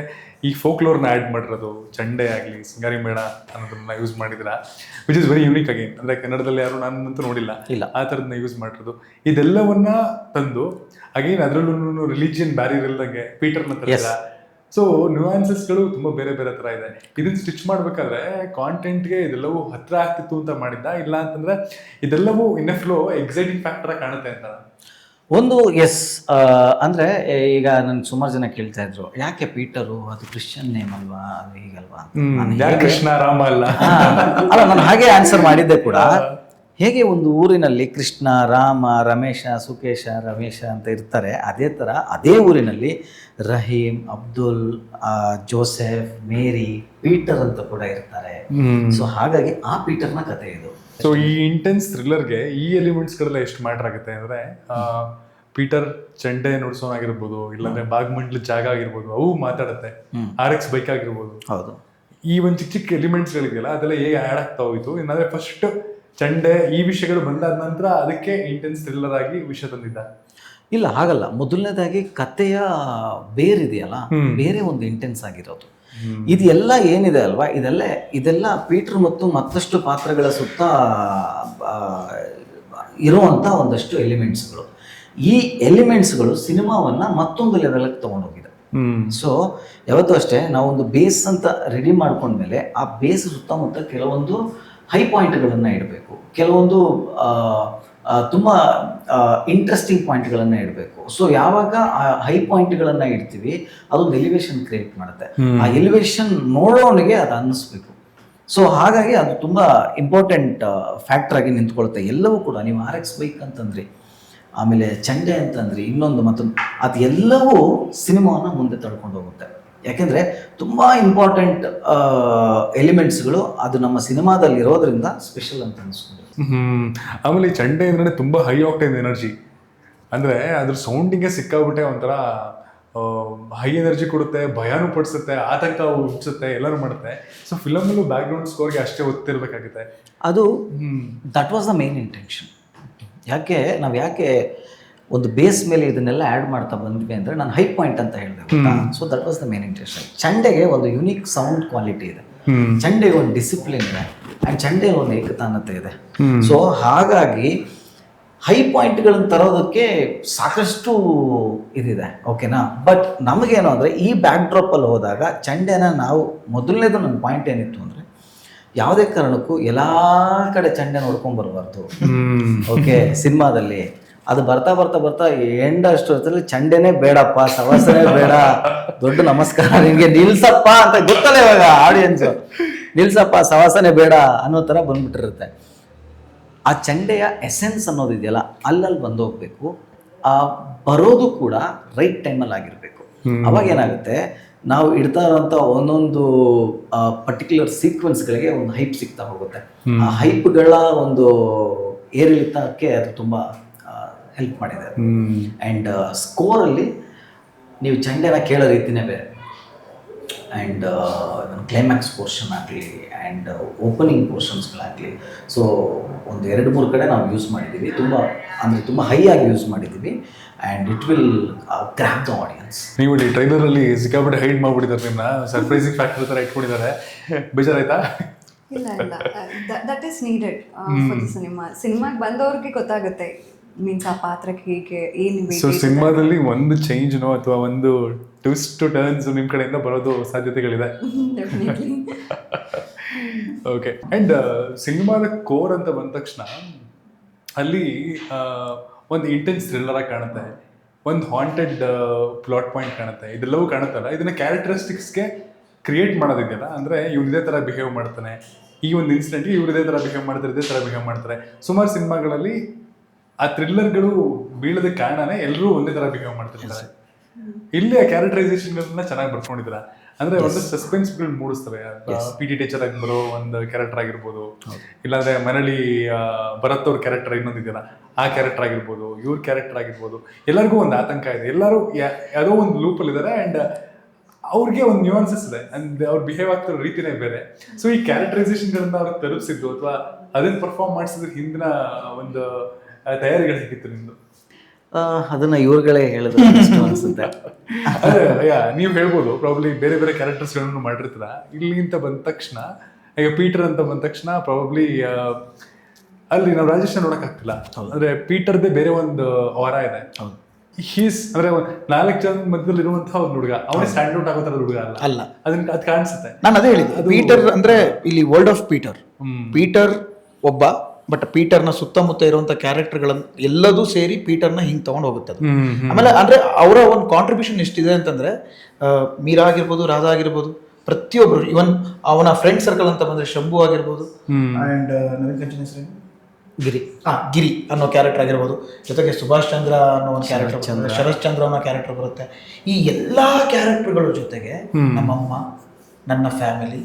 ಈ ಫೋಕ್ಲೋರ್ನ ಆ್ಯಡ್ ಮಾಡಿರೋದು, ಚಂಡೆ ಆಗಲಿ, ಸಿಂಗಾರಿ ಮೇಳ ಅನ್ನೋದನ್ನ ಯೂಸ್ ಮಾಡಿದ್ರ, which is very unique again. ಅಂದರೆ ಕನ್ನಡದಲ್ಲಿ ಯಾರು ನಾನಂತೂ ನೋಡಿಲ್ಲ ಆ ಥರದನ್ನ ಯೂಸ್ ಮಾಡಿರೋದು. ಇದೆಲ್ಲವನ್ನ ತಂದು ಅಗೇನ್ ಅದರಲ್ಲೂ ರಿಲಿಜಿಯನ್ ಬ್ಯಾರಿಯರ್ ಇಲ್ದಂಗೆ ಪೀಟರ್ನ ತರ. ಸೊ ನ್ಯೂಯಾನ್ಸಸ್ಗಳು ತುಂಬ ಬೇರೆ ಬೇರೆ ಥರ ಇದೆ. ಇದನ್ನ ಸ್ಟಿಚ್ ಮಾಡಬೇಕಾದ್ರೆ ಕಾಂಟೆಂಟ್ಗೆ ಇದೆಲ್ಲವೂ ಹತ್ರ ಆಗ್ತಿತ್ತು ಅಂತ ಮಾಡಿದ್ದ, ಇಲ್ಲ ಅಂತಂದ್ರೆ ಇದೆಲ್ಲವೂ ಇನ್ನ ಫ್ಲೋ ಎಕ್ಸೈಟಿಂಗ್ ಫ್ಯಾಕ್ಟರ್ ಕಾಣುತ್ತೆ ಅಂತ ಒಂದು. ಎಸ್, ಅಂದ್ರೆ ಈಗ ನನ್ ಸುಮಾರು ಜನ ಕೇಳ್ತಾ ಇದ್ರು, ಯಾಕೆ ಪೀಟರು, ಅದು ಕ್ರಿಶ್ಚಿಯನ್ ನೇಮ್ ಅಲ್ವಾ, ಅದು ಹೀಗಲ್ವಾ? ಕೃಷ್ಣ ರಾಮ ಅಲ್ಲ. ಅಲ್ಲ, ನಾನು ಹಾಗೆ ಆನ್ಸರ್ ಮಾಡಿದ್ದೆ ಕೂಡ. ಹೇಗೆ ಒಂದು ಊರಿನಲ್ಲಿ ಕೃಷ್ಣ, ರಾಮ, ರಮೇಶ, ಸುಕೇಶ, ರಮೇಶ ಅಂತ ಇರ್ತಾರೆ, ಅದೇ ಥರ ಅದೇ ಊರಿನಲ್ಲಿ ರಹೀಮ್, ಅಬ್ದುಲ್, ಜೋಸೆಫ್, ಮೇರಿ, ಪೀಟರ್ ಅಂತ ಕೂಡ ಇರ್ತಾರೆ. ಸೊ ಹಾಗಾಗಿ ಆ ಪೀಟರ್ನ ಕಥೆ ಇದು. ಸೊ ಈ ಇಂಟೆನ್ಸ್ ಥ್ರಿಲ್ಲರ್ಗೆ ಈ ಎಲಿಮೆಂಟ್ಸ್ಗಳೆಲ್ಲ ಎಷ್ಟು ಮ್ಯಾಟರ್ ಆಗುತ್ತೆ ಅಂದರೆ, ಪೀಟರ್ ಚಂಡೆ ನುಡ್ಸೋನಾಗಿರ್ಬೋದು, ಇಲ್ಲಾಂದ್ರೆ ಬಾಗ್ಮಂಡ್ಲ ಜಾಗ ಆಗಿರ್ಬೋದು, ಅವು ಮಾತಾಡುತ್ತೆ. RX ಬೈಕ್ ಆಗಿರ್ಬೋದು. ಹೌದು, ಈ ಒಂದು ಚಿಕ್ಕ ಚಿಕ್ಕ ಎಲಿಮೆಂಟ್ಸ್ಗಳಿದೆಯಲ್ಲ ಅದೆಲ್ಲ ಹೇಗೆ ಆ್ಯಡ್ ಆಗ್ತಾ ಹೋಯಿತು? ಇನ್ನಾದ್ರೆ ಫಸ್ಟ್ ಚಂಡೆ ಈ ವಿಷಯಗಳು ಬಂದಾದ ನಂತರ ಅದಕ್ಕೆ ಇಂಟೆನ್ಸ್ ಥ್ರಿಲ್ಲರ್ ಆಗಿ ವಿಷಯ ತಂದಿದ್ದ? ಇಲ್ಲ, ಹಾಗಲ್ಲ. ಮೊದಲನೇದಾಗಿ ಕಥೆಯ ಬೇರಿದೆಯಲ್ಲ, ಬೇರೆ ಒಂದು ಇಂಟೆನ್ಸ್ ಆಗಿರೋದು. ಇದೆಲ್ಲ ಏನಿದೆ ಅಲ್ವಾ, ಇದೆಲ್ಲ ಪೀಟರ್ ಮತ್ತು ಮತ್ತಷ್ಟು ಪಾತ್ರಗಳ ಸುತ್ತ ಇರುವಂಥ ಒಂದಷ್ಟು ಎಲಿಮೆಂಟ್ಸ್ಗಳು. ಈ ಎಲಿಮೆಂಟ್ಸ್ಗಳು ಸಿನಿಮಾವನ್ನು ಮತ್ತೊಂದು ಲೆವೆಲ್ಗೆ ತೊಗೊಂಡೋಗಿದೆ. ಸೊ ಯಾವತ್ತೂ ಅಷ್ಟೇ, ನಾವೊಂದು ಬೇಸ್ ಅಂತ ರೆಡಿ ಮಾಡ್ಕೊಂಡ್ಮೇಲೆ ಆ ಬೇಸ್ ಸುತ್ತಮುತ್ತ ಕೆಲವೊಂದು ಹೈ ಪಾಯಿಂಟ್ಗಳನ್ನು ಇಡಬೇಕು, ಕೆಲವೊಂದು ತುಂಬ ಇಂಟ್ರೆಸ್ಟಿಂಗ್ ಪಾಯಿಂಟ್ಗಳನ್ನು ಇಡಬೇಕು. ಸೊ ಯಾವಾಗ ಆ ಹೈ ಪಾಯಿಂಟ್ಗಳನ್ನು ಇಡ್ತೀವಿ, ಅದೊಂದು ಎಲಿವೇಶನ್ ಕ್ರಿಯೇಟ್ ಮಾಡುತ್ತೆ. ಆ ಎಲಿವೇಶನ್ ನೋಡೋನಿಗೆ ಅದು ಅನ್ನಿಸ್ಬೇಕು. ಸೊ ಹಾಗಾಗಿ ಅದು ತುಂಬ ಇಂಪಾರ್ಟೆಂಟ್ ಫ್ಯಾಕ್ಟರ್ ಆಗಿ ನಿಂತ್ಕೊಳುತ್ತೆ. ಎಲ್ಲವೂ ಕೂಡ ನೀವು RX ಬೈಕ್ ಅಂತಂದ್ರಿ, ಆಮೇಲೆ ಚಂಡೆ ಅಂತಂದ್ರಿ, ಇನ್ನೊಂದು ಮತ್ತೊಂದು, ಅದು ಎಲ್ಲವೂ ಸಿನಿಮಾವನ್ನು ಮುಂದೆ ತಳ್ಕೊಂಡು ಹೋಗುತ್ತೆ. ಯಾಕೆಂದರೆ ತುಂಬ ಇಂಪಾರ್ಟೆಂಟ್ ಎಲಿಮೆಂಟ್ಸ್ಗಳು ಅದು ನಮ್ಮ ಸಿನಿಮಾದಲ್ಲಿ ಇರೋದ್ರಿಂದ ಸ್ಪೆಷಲ್ ಅಂತ ಅನಿಸ್ಕೊಂಡು. ಆಮೇಲೆ ಈ ಚಂಡೆ ಅಂದ್ರೆ ತುಂಬ ಹೈ ಆಕ್ಟೇನ್ ಎನರ್ಜಿ. ಅಂದರೆ ಅದ್ರ ಸೌಂಡಿಂಗೇ ಸಿಕ್ಕಾಬಿಟ್ಟೆ ಒಂಥರ ಹೈ ಎನರ್ಜಿ ಕೊಡುತ್ತೆ, ಭಯನೂ ಪಡಿಸುತ್ತೆ, ಆತಂಕ ಹುಟ್ಟಿಸುತ್ತೆ, ಎಲ್ಲರೂ ಮಾಡುತ್ತೆ. ಸೊ ಫಿಲಮಲ್ಲೂ ಬ್ಯಾಕ್ಗ್ರೌಂಡ್ ಸ್ಕೋರ್ಗೆ ಅಷ್ಟೇ ಒತ್ತಿರಬೇಕಾಗುತ್ತೆ. ಅದು that was the main intention. ಯಾಕೆ ಒಂದು ಬೇಸ್ ಮೇಲೆ ಇದನ್ನೆಲ್ಲ ಆ್ಯಡ್ ಮಾಡ್ತಾ ಬಂದ್ವಿ ಅಂದರೆ, ನಾನು ಹೈ ಪಾಯಿಂಟ್ ಅಂತ ಹೇಳಿದೆ. So that was the main intention. ಚಂಡೆಗೆ ಒಂದು ಯುನೀಕ್ ಸೌಂಡ್ ಕ್ವಾಲಿಟಿ ಇದೆ, ಚಂಡೆಗೆ ಒಂದು ಡಿಸಿಪ್ಲಿನ್ ಇದೆ, ಆ್ಯಂಡ್ ಚಂಡೆಗೆ ಒಂದು ಏಕತಾನತೆ ಇದೆ. ಸೊ ಹಾಗಾಗಿ ಹೈ ಪಾಯಿಂಟ್ಗಳನ್ನು ತರೋದಕ್ಕೆ ಸಾಕಷ್ಟು ಇದಿದೆ, ಓಕೆನಾ. ಬಟ್ ನಮಗೇನು ಅಂದರೆ, ಈ ಬ್ಯಾಕ್ ಡ್ರಾಪಲ್ಲಿ ಹೋದಾಗ ಚಂಡೆನ ನಾವು ಮೊದಲನೇದು ನನ್ನ ಪಾಯಿಂಟ್ ಏನಿತ್ತು ಅಂದರೆ, ಯಾವುದೇ ಕಾರಣಕ್ಕೂ ಎಲ್ಲ ಕಡೆ ಚಂಡೆ ನೋಡ್ಕೊಂಡು ಬರಬಾರ್ದು. ಓಕೆ, ಸಿನಿಮಾದಲ್ಲಿ ಅದು ಬರ್ತಾ ಎಂಡ್ ಅಷ್ಟೊತ್ತಲ್ಲಿ ಚಂಡೆನೇ ಬೇಡಪ್ಪ, ಸವಾಸನೇ ಬೇಡ, ದೊಡ್ಡ ನಮಸ್ಕಾರ ನಿಮಗೆ, ನಿಲ್ಸಪ್ಪ ಅಂತ ಗೊತ್ತಲ್ಲ ಇವಾಗ ಆಡಿಯನ್ಸು, ನಿಲ್ಸಪ್ಪ ಸವಾಸನೆ ಬೇಡ ಅನ್ನೋ ಥರ ಬಂದ್ಬಿಟ್ಟಿರುತ್ತೆ. ಆ ಚಂಡೆಯ ಎಸೆನ್ಸ್ ಅನ್ನೋದಿದೆಯಲ್ಲ, ಅಲ್ಲಲ್ಲಿ ಬಂದೋಗ್ಬೇಕು. ಆ ಬರೋದು ಕೂಡ ರೈಟ್ ಟೈಮಲ್ಲಿ ಆಗಿರಬೇಕು. ಅವಾಗ ಏನಾಗುತ್ತೆ, ನಾವು ಇಡ್ತಾ ಇರೋಂಥ ಒಂದೊಂದು ಪರ್ಟಿಕ್ಯುಲರ್ ಸೀಕ್ವೆನ್ಸ್ಗಳಿಗೆ ಒಂದು ಹೈಪ್ ಸಿಗ್ತಾ ಹೋಗುತ್ತೆ. ಆ ಹೈಪ್ಗಳ ಒಂದು ಏರಿಳಿತಕ್ಕೆ ಅದು ತುಂಬ ಹೆಲ್ಪ್ ಮಾಡಿದೆ. ಆ್ಯಂಡ್ ಸ್ಕೋರಲ್ಲಿ ನೀವು ಚಂಡೆನ ಕೇಳೋ ರೀತಿನೇ ಬೇರೆ. ಆ್ಯಂಡ್ ಕ್ಲೈಮ್ಯಾಕ್ಸ್ ಪೋರ್ಷನ್ ಆಗಲಿ ಆ್ಯಂಡ್ ಓಪನಿಂಗ್ ಪೋರ್ಷನ್ಸ್ಗಳಾಗಲಿ, ಸೊ ಒಂದು 2-3 ಕಡೆ ನಾವು ಯೂಸ್ ಮಾಡಿದ್ದೀವಿ. ತುಂಬ ಹೈ ಆಗಿ ಯೂಸ್ ಮಾಡಿದ್ದೀವಿ. And it will grab the audience. ನೀವು ಈ ಟ್ರೈಲರಲ್ಲಿ ಸಿಕ್ಕಾಬಿಟ್ಟೆ ಹೈಡ್ ಮಾಡ್ಬಿಟ್ಟಿದ್ದಾರೆ, ನಿಮ್ಮನ್ನ ಸರ್ಪ್ರೈಸಿಂಗ್ ಫ್ಯಾಕ್ಟರ್ ಥರ ಇಟ್ಕೊಂಡಿದ್ದಾರೆ. ಬೇಜಾರಾಯ್ತಾ? ಇಲ್ಲ, that is needed for the ಸಿನಿಮಾಗೆ ಬಂದವ್ರಿಗೆ ಗೊತ್ತಾಗುತ್ತೆ, ಮೀನ್ಸ್ ಆ ಪಾತ್ರಕ್ಕೆ ಹೇಗೆ ಏನು. ಸೊ ಸಿನಿಮಾದಲ್ಲಿ ಒಂದು ಚೇಂಜ್ನೋ ಅಥವಾ ಒಂದು ಟ್ವಿಸ್ಟ್ ಟು ಟರ್ನ್ಸ್ ನಿಮ್ಮ ಕಡೆಯಿಂದ ಬರೋದು ಸಾಧ್ಯತೆಗಳಿದೆ. ಓಕೆ. ಆ್ಯಂಡ್ ಸಿನಿಮಾದ ಕೋರ್ ಅಂತ ಬಂದ ತಕ್ಷಣ ಅಲ್ಲಿ ಒಂದು ಇಂಟೆನ್ಸ್ ಥ್ರಿಲ್ಲರ್ ಆಗಿ ಕಾಣುತ್ತೆ, ಒಂದು ಹಾಂಟೆಡ್ ಪ್ಲಾಟ್ ಪಾಯಿಂಟ್ ಕಾಣುತ್ತೆ, ಇದೆಲ್ಲವೂ ಕಾಣುತ್ತಲ್ಲ. ಇದನ್ನ ಕ್ಯಾರೆಕ್ಟರಿಸ್ಟಿಕ್ಸ್ಗೆ ಕ್ರಿಯೇಟ್ ಮಾಡೋದಿದೆಯಲ್ಲ, ಅಂದರೆ ಇವ್ರು ಇದೇ ಥರ ಬಿಹೇವ್ ಮಾಡ್ತಾನೆ, ಈ ಒಂದು ಇನ್ಸಿಡೆಂಟ್ಗೆ ಇವ್ರು ಇದೇ ಥರ ಬಿಹೇವ್ ಮಾಡ್ತಾರೆ, ಇದೇ ಥರ ಬಿಹೇವ್ ಮಾಡ್ತಾರೆ. ಸುಮಾರು ಸಿನಿಮಾಗಳಲ್ಲಿ ಆ ಥ್ರಿಲ್ಲರ್ಗಳು ಬೀಳೋದಕ್ಕೆ ಕಾರಣನೇ ಎಲ್ಲರೂ ಒಂದೇ ಥರ ಬಿಹೇವ್ ಮಾಡ್ತಿರ್ತಾರೆ. ಇಲ್ಲಿ ಆ ಕ್ಯಾರೆಕ್ಟರೈಸೇಷನ್ಗಳನ್ನ ಚೆನ್ನಾಗಿ ಬರ್ಕೊಂಡಿದ್ದೀರಾ. ಅಂದರೆ ಒಂದು ಸಸ್ಪೆನ್ಸ್ಗಳು ಮೂಡಿಸ್ತವೆ. PT ಟೀಚರ್ ಆಗಿ ಬರೋ ಒಂದು ಕ್ಯಾರೆಕ್ಟರ್ ಆಗಿರ್ಬೋದು, ಇಲ್ಲಾಂದರೆ ಮನೇಲಿ ಭರತ್ ಅವ್ರ ಕ್ಯಾರೆಕ್ಟರ್ ಇನ್ನೊಂದಿದೆಯಲ್ಲ ಆ ಕ್ಯಾರೆಕ್ಟರ್ ಆಗಿರ್ಬೋದು, ಇವ್ರ ಕ್ಯಾರೆಕ್ಟರ್ ಆಗಿರ್ಬೋದು, ಎಲ್ಲರಿಗೂ ಒಂದು ಆತಂಕ ಇದೆ. ಎಲ್ಲರೂ ಯಾವುದೋ ಒಂದು ಲೂಪಲ್ಲಿದ್ದಾರೆ ಆ್ಯಂಡ್ ಅವ್ರಿಗೆ ಒಂದು ನ್ಯೂಯಾನ್ಸಸ್ ಇದೆ, ಅಂಡ್ ಅವ್ರು ಬಿಹೇವ್ ಆಗ್ತಿರೋ ರೀತಿನೇ ಬೇರೆ. ಸೊ ಈ ಕ್ಯಾರೆಕ್ಟರೈಸೇಷನ್ಗಳನ್ನ ಅವ್ರಿಗೆ ತಲುಪಿಸಿದ್ದು ಅಥವಾ ಅದನ್ನು ಪರ್ಫಾರ್ಮ್ ಮಾಡಿಸಿದ್ರೆ ಹಿಂದಿನ ಒಂದು ತಯಾರಿಗಳು ಹೇಗಿತ್ತು ನಿಮ್ಮದು? ಅದನ್ನು ಇವ್ರುಗಳೇ ಹೇಳಿದ್ರೆ ಅನಿಸುತ್ತೆ. ನೀವು ಹೇಳ್ಬೋದು, ಪ್ರಾಬ್ಲಿ ಬೇರೆ ಬೇರೆ ಕ್ಯಾರೆಕ್ಟರ್ಸ್ಗಳನ್ನು ಮಾಡಿರ್ತೀರ. ಇಲ್ಲಿ ಅಂತ ಬಂದ ತಕ್ಷಣ, ಈಗ ಪೀಟರ್ ಅಂತ ಬಂದ ತಕ್ಷಣ ಪ್ರಾಬ್ಲಿ ಅಲ್ಲಿ ನಾವು ರಾಜೇಶ್ ನೋಡೋಕ್ಕಾಗ್ತಿಲ್ಲ. ಅಂದರೆ ಪೀಟರ್ದೇ ಬೇರೆ ಒಂದು ಅವರ ಇದೆ. ಹೀಸ್ ಅಂದರೆ 4 ಜನ ಮಧ್ಯದಲ್ಲಿ ಇರುವಂತಹ ಒಂದು ಹುಡುಗ, ಅವನೇ ಸ್ಟ್ಯಾಂಡ್ ಔಟ್ ಆಗೋ ಥರದ ಹುಡುಗ ಅಲ್ಲ. ಅದನ್ನ ಅದು ಕಾಣಿಸುತ್ತೆ. ನಾನು ಅದೇ ಹೇಳಿದ್ದು, ಪೀಟರ್ ಅಂದ್ರೆ ಇಲ್ಲಿ ವರ್ಲ್ಡ್ ಆಫ್ ಪೀಟರ್. ಪೀಟರ್ ಒಬ್ಬ, ಬಟ್ ಪೀಟರ್ನ ಸುತ್ತಮುತ್ತ ಇರುವಂತ ಕ್ಯಾರೆಕ್ಟರ್ಗಳನ್ನು ಎಲ್ಲದೂ ಸೇರಿ ಪೀಟರ್ನ ಹಿಂಗೆ ತಗೊಂಡು ಹೋಗುತ್ತೆ. ಆಮೇಲೆ ಅಂದ್ರೆ ಅವರ ಒಂದು ಕಾಂಟ್ರಿಬ್ಯೂಷನ್ ಎಷ್ಟಿದೆ ಅಂತಂದ್ರೆ, ಮೀರಾ ಆಗಿರ್ಬೋದು, ರಾಧಾ ಆಗಿರ್ಬೋದು, ಪ್ರತಿಯೊಬ್ಬರು, ಇವನ್ ಅವನ ಫ್ರೆಂಡ್ ಸರ್ಕಲ್ ಅಂತ ಬಂದ್ರೆ ಶಂಭು ಆಗಿರ್ಬೋದು, ಅಂಡ್ ನವೀನ್ ಕಂಚಿನ ಹೆಸರು ಗಿರಿ ಅನ್ನೋ ಕ್ಯಾರೆಕ್ಟರ್ ಆಗಿರ್ಬೋದು, ಜೊತೆಗೆ ಸುಭಾಷ್ ಚಂದ್ರ ಅನ್ನೋ ಒಂದು ಕ್ಯಾರೆಕ್ಟರ್, ಶರತ್ ಚಂದ್ರ ಅನ್ನೋ ಕ್ಯಾರೆಕ್ಟರ್ ಬರುತ್ತೆ. ಈ ಎಲ್ಲ ಕ್ಯಾರೆಕ್ಟರ್ಗಳ ಜೊತೆಗೆ ನಮ್ಮಮ್ಮ, ನನ್ನ ಫ್ಯಾಮಿಲಿ,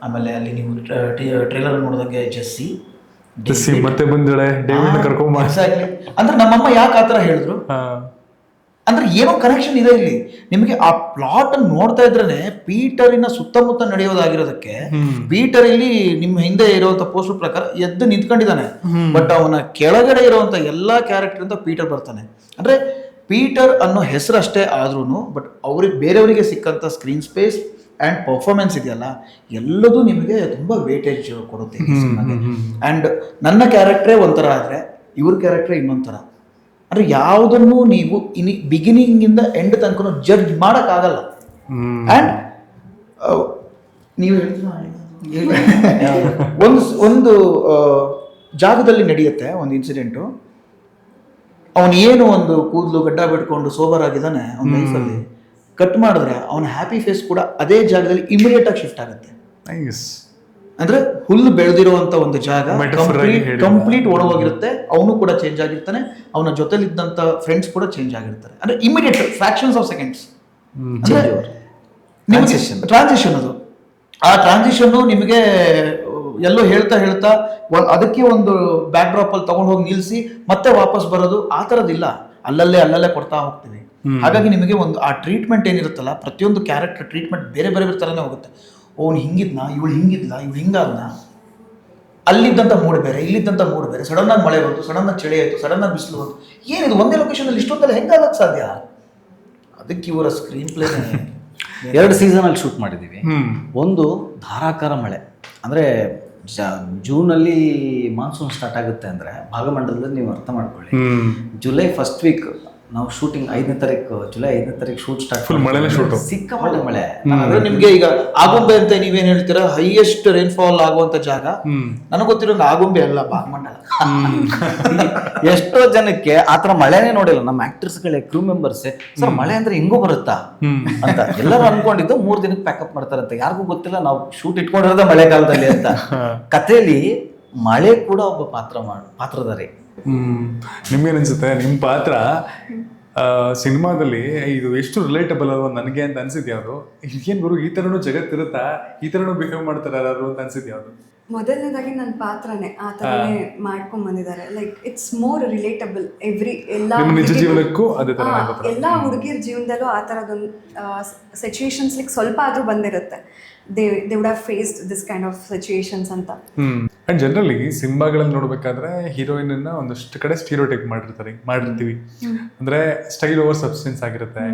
ಆಮೇಲೆ ಅಲ್ಲಿ ನೀವು ಟ್ರೇಲರ್ ನೋಡಿದಂಗೆ ಜೆಸ್ಸಿ ಮತ್ತೆ ಬಂದಳೆ ಡೇವಿಡ್ ಕರ್ಕೊಂಡ್ ಅಂದ್ರೆ ನಮ್ಮಮ್ಮ ಯಾಕೆ ಆತರ ಹೇಳಿದ್ರು ಅಂದ್ರೆ ಏನೋ ಕನೆಕ್ಷನ್ ಇದೆ ಇಲ್ಲಿ. ನಿಮಗೆ ಆ ಪ್ಲಾಟ್ ಅನ್ನು ನೋಡ್ತಾ ಇದ್ರೇನೆ ಪೀಟರಿನ ಸುತ್ತಮುತ್ತ ನಡೆಯೋದಾಗಿರೋದಕ್ಕೆ, ಪೀಟರ್ ಇಲ್ಲಿ ನಿಮ್ಮ ಹಿಂದೆ ಇರುವಂತ ಪೋಸ್ಟರ್ ಪ್ರಕಾರ ಎದ್ದು ನಿಂತ್ಕೊಂಡಿದ್ದಾನೆ, ಬಟ್ ಅವನ ಕೆಳಗಡೆ ಇರುವಂತ ಎಲ್ಲಾ ಕ್ಯಾರೆಕ್ಟರ್ ಅಂತ ಪೀಟರ್ ಬರ್ತಾನೆ. ಅಂದ್ರೆ ಪೀಟರ್ ಅನ್ನೋ ಹೆಸರು ಅಷ್ಟೇ ಆದ್ರೂ ಬಟ್ ಅವ್ರಿಗೆ ಬೇರೆಯವರಿಗೆ ಸಿಕ್ಕಂತ ಸ್ಕ್ರೀನ್ ಸ್ಪೇಸ್ ಅಂಡ್ ಪರ್ಫಾರ್ಮೆನ್ಸ್ ಇದೆಯಲ್ಲ, ಎಲ್ಲದೂ ನಿಮಗೆ ತುಂಬಾ ವೇಟೇಜ್ ಕೊಡುತ್ತೆ ಅಂಡ್ ನನ್ನ ಕ್ಯಾರೆಕ್ಟ್ರೇ ಒಂಥರ ಆದ್ರೆ ಇವ್ರ ಕ್ಯಾರೆಕ್ಟ್ರೇ ಇನ್ನೊಂಥರ. ಅಂದ್ರೆ ಯಾವುದನ್ನು ನೀವು ಬಿಗಿನಿಂಗ್ ಇಂದ ಎಂಡ್ ತನಕ ಜಡ್ಜ್ ಮಾಡಕ್ಕಾಗಲ್ಲ. ಅಂಡ್ ನೀವು ಒಂದು ಜಾಗದಲ್ಲಿ ನಡೆಯುತ್ತೆ ಒಂದು ಇನ್ಸಿಡೆಂಟು. ಅವನು ಏನು ಒಂದು ಕೂದಲು ಗಡ್ಡ ಬಿಟ್ಕೊಂಡು ಸೋಬರ್ ಆಗಿದ್ದಾನೆ ಅವನ ಲೈಫಲ್ಲಿ, ಕಟ್ ಮಾಡಿದ್ರೆ ಅವನ ಹ್ಯಾಪಿ ಫೇಸ್ ಕೂಡ ಅದೇ ಜಾಗದಲ್ಲಿ ಇಮಿಡಿಯೇಟ್ ಆಗಿ ಶಿಫ್ಟ್ ಆಗುತ್ತೆ. ಅಂದ್ರೆ ಹುಲ್ಲು ಬೆಳೆದಿರುವಂತ ಒಂದು ಜಾಗ ಕಂಪ್ಲೀಟ್ ಒಣಗೋಗಿರುತ್ತೆ, ಅವನು ಕೂಡ ಚೇಂಜ್ ಆಗಿರ್ತಾನೆ, ಅವನ ಜೊತೆಲಿದ್ದಂತ ಫ್ರೆಂಡ್ಸ್ ಕೂಡ ಚೇಂಜ್ ಆಗಿರ್ತಾರೆ. ಅಂದ್ರೆ immediate fractions of seconds transition. ಅದು ಆ ಟ್ರಾನ್ಸಿಷನ್ ನಿಮಗೆ ಎಲ್ಲೋ ಹೇಳ್ತಾ ಅದಕ್ಕೆ ಒಂದು ಬ್ಯಾಕ್ ಡ್ರಾಪ್ ಅಲ್ಲಿ ತಗೊಂಡು ಹೋಗಿ ನಿಲ್ಸಿ ಮತ್ತೆ ವಾಪಸ್ ಬರೋದು ಆ ತರದಿಲ್ಲ, ಅಲ್ಲಲ್ಲೇ ಕೊಡ್ತಾ ಹೋಗ್ತೀವಿ. ಹಾಗಾಗಿ ನಿಮಗೆ ಒಂದು ಆ ಟ್ರೀಟ್ಮೆಂಟ್ ಏನಿರುತ್ತಲ್ಲ, ಪ್ರತಿಯೊಂದು ಕ್ಯಾರೆಕ್ಟರ್ ಟ್ರೀಟ್ಮೆಂಟ್ ಬೇರೆ ತರನೇ ಹೋಗುತ್ತೆ. ಅವ್ನು ಹಿಂಗಿದ್ನಾ, ಇವಳು ಹಿಂಗಿದ್ಲಾ, ಇವ್ಳು ಹಿಂಗಾದ್ನ, ಅಲ್ಲಿದ್ದಂಥ ಮೂಡ್ ಬೇರೆ, ಇಲ್ಲಿದ್ದಂಥ ಮೂಡ್ ಬೇರೆ, ಸಡನ್ ಆಗಿ ಮಳೆ ಬಂತು, ಸಡನ್ ಆಗಿ ಚಳಿ ಆಯ್ತು, ಸಡನ್ ಆಗಿ ಬಿಸಿಲು ಬಂತು, ಏನಿದು ಒಂದೇ ಲೊಕೇಶನ್ ಅಲ್ಲಿ ಇಷ್ಟೊಂದೆಲ್ಲ ಹೆಂಗಾಗಕ್ಕೆ ಸಾಧ್ಯ? ಅದಕ್ಕೆ ಇವರ ಸ್ಕ್ರೀನ್ ಪ್ಲೇ 2 ಸೀಸನಲ್ಲಿ ಶೂಟ್ ಮಾಡಿದ್ದೀವಿ. ಒಂದು ಧಾರಾಕಾರ ಮಳೆ, ಅಂದರೆ ಜೂನಲ್ಲಿ ಮಾನ್ಸೂನ್ ಸ್ಟಾರ್ಟ್ ಆಗುತ್ತೆ ಅಂದರೆ ಭಾಗಮಂಡಲದಲ್ಲಿ ನೀವು ಅರ್ಥ ಮಾಡ್ಕೊಳ್ಳಿ. ಜುಲೈ ಫಸ್ಟ್ ವೀಕ್ ನಾವು ಶೂಟಿಂಗ್ ಜುಲೈ 5ನೇ ತಾರೀಕು ಶೂಟ್ ಸ್ಟಾರ್ಟ್, ಸಿಕ್ಕಾಪಟ್ಟೆ ಮಳೆ. ನಿಮ್ಗೆ ಈಗ ಆಗುಂಬೆ ಅಂತ ನೀವೇನ್ ಹೇಳ್ತೀರಾ, ಹೈಯೆಸ್ಟ್ ರೈನ್ಫಾಲ್ ಆಗುವಂತ ಜಾಗ. ನನಗೆ ಗೊತ್ತಿರೋ ಆಗುಂಬೆ ಅಲ್ಲ, ಭಾಗಮಂಡಲ. ಎಷ್ಟೋ ಜನಕ್ಕೆ ಆತರ ಮಳೆನೇ ನೋಡಿಲ್ಲ. ನಮ್ಮ ಆಕ್ಟರ್ಸ್ಗಳೇ, ಕ್ರೂ ಮೆಂಬರ್ಸ್, ಸರ್ ಮಳೆ ಅಂದ್ರೆ ಹಿಂಗೂ ಬರುತ್ತಾ ಅಂತ ಎಲ್ಲರೂ ಅನ್ಕೊಂಡಿದ್ದು 3 ದಿನಕ್ಕೆ ಪ್ಯಾಕಪ್ ಮಾಡ್ತಾರಂತ. ಯಾರಿಗೂ ಗೊತ್ತಿಲ್ಲ ನಾವು ಶೂಟ್ ಇಟ್ಕೊಂಡಿರೋದ ಮಳೆಗಾಲದಲ್ಲಿ ಅಂತ. ಕಥೆಯಲ್ಲಿ ಮಳೆ ಕೂಡ ಒಬ್ಬ ಪಾತ್ರಧಾರಿ. ನಿಮ್ಗೇನ್ ಅನ್ಸುತ್ತೆ ನಿಮ್ಮ ಪಾತ್ರ ಸಿನಿಮಾದಲ್ಲಿ ಇದು ಎಷ್ಟು ರಿಲೇಟಬಲ್ ಅಲ್ವಾ ನನಗೆ ಅಂತ ಅನ್ಸಿದ್ಯಾ? ಅದು ಏನ್ ಗುರು, ಈ ತರನು ಜಗತ್ತಿರುತ್ತಾ, ಈ ತರನು ಬಿಹೇವ್ ಮಾಡ್ತಾರೆ ಯಾರು ಅಂತ ಅನ್ಸಿದ್ಯಾ? ಅದು ಮೊದಲನೇದಾಗಿ ನನ್ನ ಪಾತ್ರನೇ ಆ ಥರನೇ ಮಾಡ್ಕೊಂಡ್ ಬಂದಿದ್ದಾರೆ. Like it's more relatable. ನಿಜ ಜೀವನಕ್ಕೂ ಅದೇ ತರ ಎಲ್ಲ ಹುಡುಗಿರ ಜೀವನದಲ್ಲೂ ಆ ಥರದೊಂದು ಸಿಚುವೇಶನ್ಸ್ ಲೈಕ್ ಸ್ವಲ್ಪ ಆದ್ರೂ ಬಂದಿರುತ್ತೆ. They would have faced this kind of situations ಅಂತ. ಅಂಡ್ ಜನರಲಿ ಸಿನಿಮಾಗಳಲ್ಲಿ ನೋಡ್ಬೇಕಾದ್ರೆ ಹೀರೋಯಿನ್ ಅನ್ನ ಒಂದಷ್ಟು ಕಡೆ ಸ್ಟೀರಿಯೋಟೈಪ್ ಮಾಡಿರ್ತೀವಿ. ಅಂದ್ರೆ ಸ್ಟೈಲ್ ಓವರ್ ಸಬ್ಸ್ಟೆನ್ಸ್ ಆಗಿರುತ್ತೆ.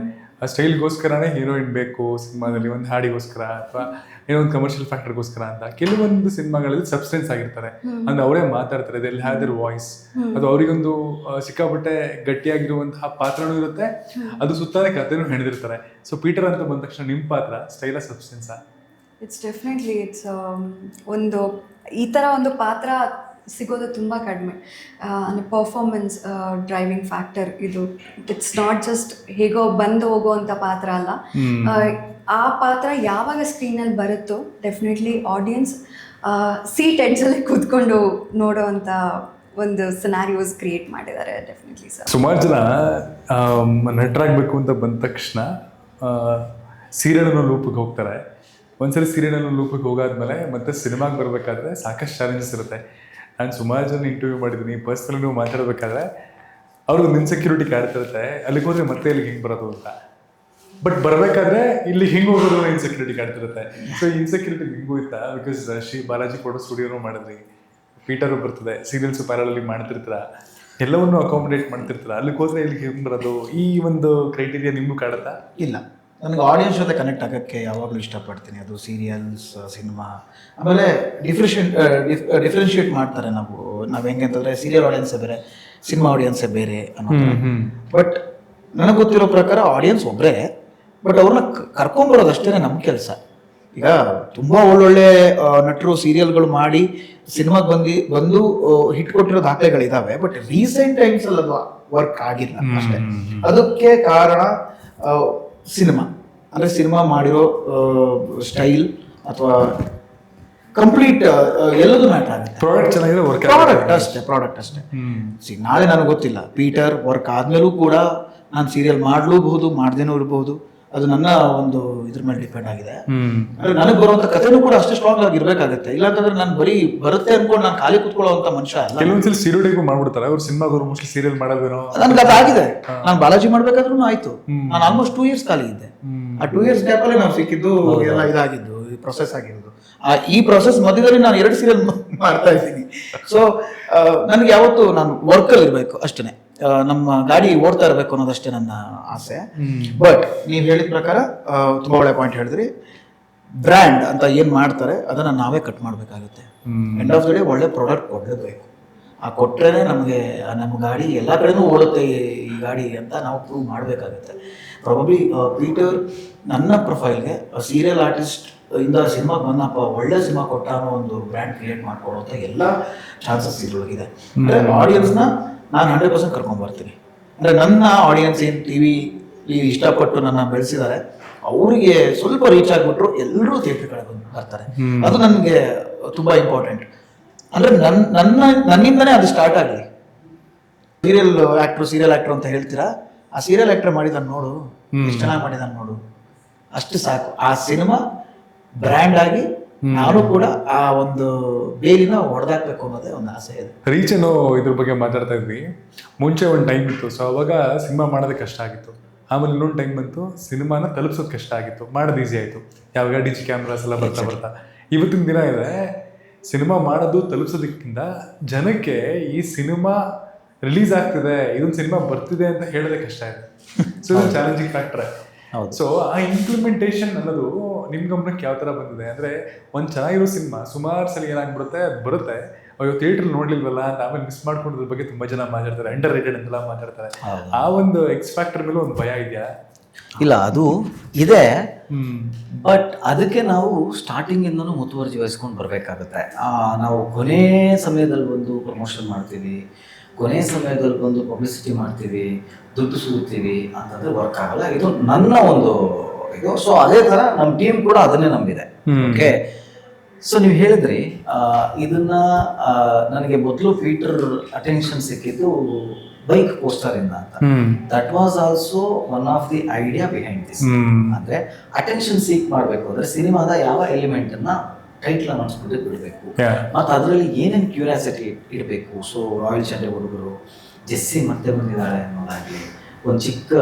ಆ ಸ್ಟೈಲ್ಗೋಸ್ಕರನೇ ಹೀರೋಯಿನ್ ಬೇಕು ಸಿನಿಮಾದಲ್ಲಿ, ಒಂದು ಹಾಡಿಗೋಸ್ಕರ ಅಥವಾ ಏನೋ ಒಂದು ಕಮರ್ಷಿಯಲ್ ಫ್ಯಾಕ್ಟರ್ಗೋಸ್ಕರ ಅಂತ. ಕೆಲವೊಂದು ಸಿನಿಮಾಗಳಲ್ಲಿ ಸಬ್ಸ್ಟೆನ್ಸ್ ಆಗಿರ್ತಾರೆ, ಅಂದ್ರೆ ಅವರೇ ಮಾತಾಡ್ತಾರೆ, ದೇ ಹ್ಯಾವ್ ದೇರ್ ವಾಯ್ಸ್. ಅದು ಅವರಿಗೊಂದು ಸಿಕ್ಕಾಪಟ್ಟೆ ಗಟ್ಟಿಯಾಗಿರುವಂತಹ ಪಾತ್ರನೂ ಇರುತ್ತೆ, ಅದು ಸುತ್ತಾನೆ ಕಥೆನೂ ಹೆಣೆದಿರ್ತಾರೆ. ಸೊ ಪೀಟರ್ ಅಂತ ಬಂದ ತಕ್ಷಣ ನಿಮ್ಮ ಪಾತ್ರ ಸ್ಟೈಲ ಸಬ್ಸ್ಟೆನ್ಸಾ? ಇಟ್ಸ್ ಡೆಫಿನೆಟ್ಲಿ ಒಂದು ಈ ಥರ ಒಂದು ಪಾತ್ರ ಸಿಗೋದು ತುಂಬ ಕಡಿಮೆ. ಅಂದರೆ ಪರ್ಫಾರ್ಮೆನ್ಸ್ ಡ್ರೈವಿಂಗ್ ಫ್ಯಾಕ್ಟರ್ ಇದು. ಇಟ್ಸ್ ನಾಟ್ ಜಸ್ಟ್ ಹೇಗೋ ಬಂದು ಹೋಗುವಂಥ ಪಾತ್ರ ಅಲ್ಲ. ಆ ಪಾತ್ರ ಯಾವಾಗ ಸ್ಕ್ರೀನಲ್ಲಿ ಬರುತ್ತೋ ಡೆಫಿನೆಟ್ಲಿ ಆಡಿಯನ್ಸ್ ಸೀಟ್ ಎಡ್ಜಲ್ಲೇ ಕೂತ್ಕೊಂಡು ನೋಡೋವಂಥ ಒಂದು ಸಿನಾರಿಯೋಸ್ ಕ್ರಿಯೇಟ್ ಮಾಡಿದ್ದಾರೆ ಡೆಫಿನೆಟ್ಲಿ ಸರ್. ಸುಮಾರು ಜನ ನಟರಾಗಬೇಕು ಅಂತ ಬಂದ ತಕ್ಷಣ ಸೀರಿಯಲ್ ಲೂಪಿಗೆ ಹೋಗ್ತಾರೆ. ಒಂದ್ಸರಿ ಸೀರಿಯಲ್ ಲೂಪಿಗೆ ಹೋಗಾದ್ಮೇಲೆ ಮತ್ತೆ ಸಿನಿಮಾಗೆ ಬರಬೇಕಾದ್ರೆ ಸಾಕಷ್ಟು ಚಾಲೆಂಜಸ್ ಇರುತ್ತೆ. ನಾನು ಸುಮಾರು ಜನ ಇಂಟರ್ವ್ಯೂ ಮಾಡಿದ್ದೀನಿ, ಪರ್ಸ್ನಲ್ ನೀವು ಮಾತಾಡಬೇಕಾದ್ರೆ ಅವ್ರಿಗೊಂದು ಇನ್ಸೆಕ್ಯೂರಿಟಿ ಕಾಡ್ತಿರುತ್ತೆ, ಅಲ್ಲಿಗೆ ಹೋದ್ರೆ ಮತ್ತೆ ಇಲ್ಲಿಗೆ ಹಿಂಗೆ ಬರೋದು ಅಂತ. ಬಟ್ ಬರಬೇಕಾದ್ರೆ ಇಲ್ಲಿ ಹಿಂಗೆ ಹೋಗೋದು ಇನ್ಸೆಕ್ಯೂರಿಟಿ ಕಾಡ್ತಿರುತ್ತೆ. ಸೊ ಇನ್ಸೆಕ್ಯೂರಿಟಿ ಹಿಂಗೂ ಇತ್ತಾ? ಬಿಕಾಸ್ ಬಾಲಾಜಿ ಫೋಟೋ ಸ್ಟುಡಿಯೋನು ಮಾಡಿದ್ರಿ, ಪೀಟರು ಬರ್ತದೆ, ಸೀರಿಯಲ್ಸು ಪ್ಯಾರಲಲ್ಲಿ ಮಾಡ್ತಿರ್ತೀರ, ಎಲ್ಲವನ್ನೂ ಅಕಾಮಿಡೇಟ್ ಮಾಡ್ತಿರ್ತೀರ, ಅಲ್ಲಿಗೆ ಹೋದ್ರೆ ಇಲ್ಲಿಗೆ ಹಿಂಗೆ ಬರೋದು, ಈ ಒಂದು ಕ್ರೈಟೀರಿಯಾ ನಿಮಗೂ ಕಾಡುತ್ತಾ? ಇಲ್ಲ, ನನಗೆ ಆಡಿಯನ್ಸ್ ಜೊತೆ ಕನೆಕ್ಟ್ ಆಗೋಕ್ಕೆ ಯಾವಾಗಲೂ ಇಷ್ಟಪಡ್ತೀನಿ. ಅದು ಸೀರಿಯಲ್ಸ್, ಸಿನಿಮಾ, ಆಮೇಲೆ ಡಿಫ್ರೆನ್ಶಿಯೇಟ್ ಮಾಡ್ತಾರೆ. ನಾವು ಹೆಂಗೆ ಅಂತಂದರೆ ಸೀರಿಯಲ್ ಆಡಿಯನ್ಸೇ ಬೇರೆ, ಸಿನಿಮಾ ಆಡಿಯನ್ಸೇ ಬೇರೆ ಅನ್ನೋದು. ಬಟ್ ನನಗೆ ಗೊತ್ತಿರೋ ಪ್ರಕಾರ ಆಡಿಯನ್ಸ್ ಒಬ್ಬರೇ, ಬಟ್ ಅವ್ರನ್ನ ಕರ್ಕೊಂಬರೋದು ಅಷ್ಟೇ ನಮ್ಮ ಕೆಲಸ. ಈಗ ತುಂಬ ಒಳ್ಳೊಳ್ಳೆ ನಟರು ಸೀರಿಯಲ್ಗಳು ಮಾಡಿ ಸಿನಿಮಾಗೆ ಬಂದು ಹಿಟ್ ಕೊಟ್ಟಿರೋ ದಾಖಲೆಗಳಿದ್ದಾವೆ. ಬಟ್ ರೀಸೆಂಟ್ ಟೈಮ್ಸಲ್ಲಿ ಅದು ವರ್ಕ್ ಆಗಿಲ್ಲ ಅಷ್ಟೇ. ಅದಕ್ಕೆ ಕಾರಣ ಸಿನಿಮಾ, ಅಂದರೆ ಸಿನಿಮಾ ಮಾಡಿರೋ ಸ್ಟೈಲ್ ಅಥವಾ ಕಂಪ್ಲೀಟ್ ಎಲ್ಲದೂ ಮ್ಯಾಟರ್ ಆಗುತ್ತೆ. ಪ್ರಾಡಕ್ಟ್ ಚೆನ್ನಾಗಿದ್ರೆ ವರ್ಕ್ ಪ್ರಾಡಕ್ಟ್ ಅಷ್ಟೇ. ನಾಳೆ ನನಗೆ ಗೊತ್ತಿಲ್ಲ, ಪೀಟರ್ ವರ್ಕ್ ಆದ್ಮೇಲೂ ಕೂಡ ನಾನು ಸೀರಿಯಲ್ ಮಾಡ್ಲೂಬಹುದು, ಮಾಡ್ದೇನೂ ಇರಬಹುದು. ಅದು ನನ್ನ ಒಂದು ಇದ್ರ ಮೇಲೆ ಡಿಪೆಂಡ್ ಆಗಿದೆ. ಅಂದ್ರೆ ನನಗೆ ಬರುವಂತ ಕಥೆನೂ ಕೂಡ ಅಷ್ಟೇ ಸ್ಟ್ರಾಂಗ್ ಆಗಿ ಇರ್ಬೇಕಾಗುತ್ತೆ. ಇಲ್ಲಾಂತಂದ್ರೆ ನಾನು ಬರೀ ಬರುತ್ತೆ ಅನ್ಕೊಂಡು ನಾನು ಖಾಲಿ ಕೂತ್ಕೊಳ್ಳುವಂತ ಮನುಷ್ಯ ಅಲ್ಲ. ಕೆಲವೊಂದ್ಸಲಿ ಸ್ಟೀರಿಯೋಟೈಪ್ ಮಾಡ್ಬಿಡ್ತಾರೆ ಅವ್ರು ಸಿನಿಮಾದವ್ರು, ಮೋಸ್ಟ್ಲಿ ಸೀರಿಯಲ್ ಮಾಡೋದೇನೋ. ನನ್ಗೆ ಅದಾಗಿದೆ. ನಾನು ಬಾಲಾಜಿ ಮಾಡ್ಬೇಕಾದ್ರೂ ಆಯ್ತು. ನಾನು ಆಲ್ಮೋಸ್ಟ್ 2 years ಖಾಲಿ ಇದ್ದೆ. ಆ 2 years ಗ್ಯಾಪ್ ಅಲ್ಲಿ ನಾವು ಸಿಕ್ಕಿದ್ದು ಎಲ್ಲ ಇದಾಗಿದ್ದು, ಪ್ರೊಸೆಸ್ ಆಗಿರೋದು. ಈ ಪ್ರೊಸೆಸ್ ಮಧ್ಯದಲ್ಲಿ ನಾನು 2 ಸೀರಿಯಲ್ ಮಾಡ್ತಾ ಇದ್ದೀನಿ. ಸೊ ನನಗೆ ಯಾವತ್ತು ನಾನು ವರ್ಕಲ್ಲಿ ಇರಬೇಕು ಅಷ್ಟೇ, ನಮ್ಮ ಗಾಡಿ ಓಡ್ತಾ ಇರಬೇಕು ಅನ್ನೋದಷ್ಟೇ ನನ್ನ ಆಸೆ. ಬಟ್ ನೀವು ಹೇಳಿದ ಪ್ರಕಾರ ತುಂಬಾ ಒಳ್ಳೆ ಪಾಯಿಂಟ್ ಹೇಳಿದ್ರಿ. ಬ್ರ್ಯಾಂಡ್ ಅಂತ ಏನ್ ಮಾಡ್ತಾರೆ ಅದನ್ನ ನಾವೇ ಕಟ್ ಮಾಡ್ಬೇಕಾಗುತ್ತೆ. ಎಂಡ್ ಆಫ್ ದ ಡೇ ಒಳ್ಳೆ ಪ್ರಾಡಕ್ಟ್ ಕೊಡಲೇಬೇಕು. ಆ ಕೊಟ್ರೇನೆ ನಮಗೆ ನಮ್ಮ ಗಾಡಿ ಎಲ್ಲ ಕಡೆನೂ ಓಡುತ್ತೆ ಈ ಗಾಡಿ ಅಂತ ನಾವು ಪ್ರೂವ್ ಮಾಡಬೇಕಾಗುತ್ತೆ. ಪ್ರಾಬಬ್ಲಿ ಪೀಟರ್ ನನ್ನ ಪ್ರೊಫೈಲ್ಗೆ ಸೀರಿಯಲ್ ಆರ್ಟಿಸ್ಟ್ ಇಂದ ಸಿನಿಮಾಗೆ ಬಂದಪ್ಪ, ಒಳ್ಳೆ ಸಿನಿಮಾ ಕೊಟ್ಟ ಅನ್ನೋ ಒಂದು ಬ್ರ್ಯಾಂಡ್ ಕ್ರಿಯೇಟ್ ಮಾಡ್ಕೊಳ್ಳುವಂಥ ಎಲ್ಲ ಚಾನ್ಸಸ್ ಇದ್ರೊಳಗಿದೆ. ಅಂದರೆ ಆಡಿಯನ್ಸ್ನ ನಾನು 100% ಕರ್ಕೊಂಡ್ಬರ್ತೀನಿ. ಅಂದರೆ ನನ್ನ ಆಡಿಯನ್ಸ್ ಏನು ಟಿವಿ ಇಷ್ಟಪಟ್ಟು ನನ್ನ ಬೆಳೆಸಿದ್ದಾರೆ, ಅವರಿಗೆ ಸ್ವಲ್ಪ ರೀಚ್ ಆಗಿಬಿಟ್ರು ಎಲ್ಲರೂ ಥಿಯೇಟರ್ಗಳಿಗೆ ಬರ್ತಾರೆ. ಅದು ನನಗೆ ತುಂಬ ಇಂಪಾರ್ಟೆಂಟ್. ಅಂದರೆ ನನ್ನಿಂದನೇ ಅದು ಸ್ಟಾರ್ಟ್ ಆಗಲಿ. ಸೀರಿಯಲ್ ಆ್ಯಕ್ಟ್ರು ಅಂತ ಹೇಳ್ತೀರಾ, ಆ ಸೀರಿಯಲ್ ಆ್ಯಕ್ಟ್ರ್ ಮಾಡಿದಾನೆ ನೋಡು, ಎಷ್ಟು ಚೆನ್ನಾಗಿ ಮಾಡಿದಾನೆ ನೋಡು, ಅಷ್ಟು ಸಾಕು. ಆ ಸಿನಿಮಾ ಬ್ರ್ಯಾಂಡ್ ಆಗಿ ನಾನು ಕೂಡ ಆ ಒಂದು ಬೇಲಿನ ಹೊಡೆದಾಕ್ಬೇಕು ಅನ್ನೋದೇ ಒಂದು ಆಸೆ ಇದೆ. ರೀಚ್ ಅನ್ನೋ ಇದ್ರ ಬಗ್ಗೆ ಮಾತಾಡ್ತಾ ಇದ್ವಿ. ಮುಂಚೆ ಒಂದು ಟೈಮ್ ಇತ್ತು, ಸೊ ಅವಾಗ ಸಿನಿಮಾ ಮಾಡೋದಕ್ಕೆ ಕಷ್ಟ ಆಗಿತ್ತು. ಆಮೇಲೆ ಇನ್ನೊಂದು ಟೈಮ್ ಬಂತು, ಸಿನಿಮಾನ ತಲುಪಿಸೋದು ಕಷ್ಟ ಆಗಿತ್ತು, ಮಾಡೋದು ಈಸಿ ಆಯಿತು. ಯಾವಾಗ ಡಿಜಿ ಕ್ಯಾಮ್ರಾಸ್ ಎಲ್ಲ ಬರ್ತಾ ಇವತ್ತಿನ ದಿನ ಇದೆ, ಸಿನಿಮಾ ಮಾಡೋದು ತಲುಪಿಸೋದಕ್ಕಿಂತ ಜನಕ್ಕೆ ಈ ಸಿನಿಮಾ ರಿಲೀಸ್ ಆಗ್ತಿದೆ, ಇದೊಂದು ಸಿನಿಮಾ ಬರ್ತಿದೆ ಅಂತ ಹೇಳೋದೇ ಕಷ್ಟ ಇದೆ. ಸೊ ಇದು ಚಾಲೆಂಜಿಂಗ್ ಫ್ಯಾಕ್ಟ್ರೆ. ಸೊ ಆ ಇಂಪ್ಲಿಮೆಂಟೇಷನ್ ಅನ್ನೋದು ನಿಮ್ ಗಮನಕ್ಕೆ ಯಾವ ತರ ಬಂದಿದೆ ಅಂದ್ರೆ, ಒಂದ್ ಚೆನ್ನಾಗಿರೋ ಸಿನಿಮಾ ಸುಮಾರು ಸಲ ಏನಾಗ್ಬಿಡುತ್ತೆ, ಬರುತ್ತೆ, ಅಯ್ಯೋ ಥಿಯೇಟರ್ ನೋಡ್ಲಿಲ್ವಲ್ಲ ಅಂತ ಆಮೇಲೆ ಮಿಸ್ ಮಾಡ್ಕೊಂಡಿದ್ರ ಬಗ್ಗೆ ತುಂಬಾ ಜನ ಮಾತಾಡ್ತಾರೆ, ಅಂಡರ್ ರೇಟೆಡ್ ಅಂತೆಲ್ಲ ಮಾತಾಡ್ತಾರೆ. ಆ ಒಂದು ಎಕ್ಸ್ ಫ್ಯಾಕ್ಟರ್ ಮೇಲೆ ಒಂದು ಭಯ ಇದೆಯಾ? ಇಲ್ಲ, ಅದು ಇದೆ. ಬಟ್ ಅದಕ್ಕೆ ನಾವು ಸ್ಟಾರ್ಟಿಂಗ್ ಇಂದನೂ ಮುತುವರ್ಜಿ ವಹಿಸ್ಕೊಂಡು ಬರ್ಬೇಕಾಗುತ್ತೆ. ನಾವು ಕೊನೆ ಸಮಯದಲ್ಲಿ ಬಂದು ಪ್ರಮೋಷನ್ ಮಾಡ್ತೀವಿ, ಕೊನೆ ಸಮಯದಲ್ಲಿ ಬಂದು ಪಬ್ಲಿಸಿಟಿ ಮಾಡ್ತೀವಿ, ದುಡ್ಡು ಸುತ್ತೀವಿ ಅಂತಂದ್ರೆ ವರ್ಕ್ ಆಗಲ್ಲ. ಇದು ನನ್ನ ಒಂದು ಇದು. ಸೊ ಅದೇ ತರ ನಮ್ಮ ಟೀಮ್ ಕೂಡ ಅದನ್ನೇ ನಂಬಿದೆ. ಓಕೆ, ಸೊ ನೀವು ಹೇಳಿದ್ರಿ ಇದನ್ನ ನನಗೆ ಮೊದಲು ಪೀಟರ್ ಅಟೆನ್ಷನ್ ಸಿಕ್ಕಿದ್ದು ಬೈಕ್ ಪೋಸ್ಟರ್ ಇಂದ ಅಂತ. That was also one of the idea behind this. ಅಂದ್ರೆ ಅಟೆನ್ಷನ್ ಸೀಕ್ ಮಾಡ್ಬೇಕು ಅಂದ್ರೆ ಸಿನಿಮಾದ ಯಾವ ಎಲಿಮೆಂಟ್ ಅನ್ನ ಟೈಟ್ಲ್ ಅನ್ನಿಸ್ಬಿಟ್ಟು ಬಿಡಬೇಕು, ಮತ್ತು ಅದರಲ್ಲಿ ಏನೇನು ಕ್ಯೂರಿಯಾಸಿಟಿ ಇಡಬೇಕು. ಸೊ ರಾಯಲ್ ಚಂಡೆ ಹುಡುಗರು, ಜೆಸ್ಸಿ ಮತ್ತೆ ಬಂದಿದ್ದಾಳೆ ಅನ್ನೋದಾಗ್ಲಿ, ಒಂದು ಚಿಕ್ಕ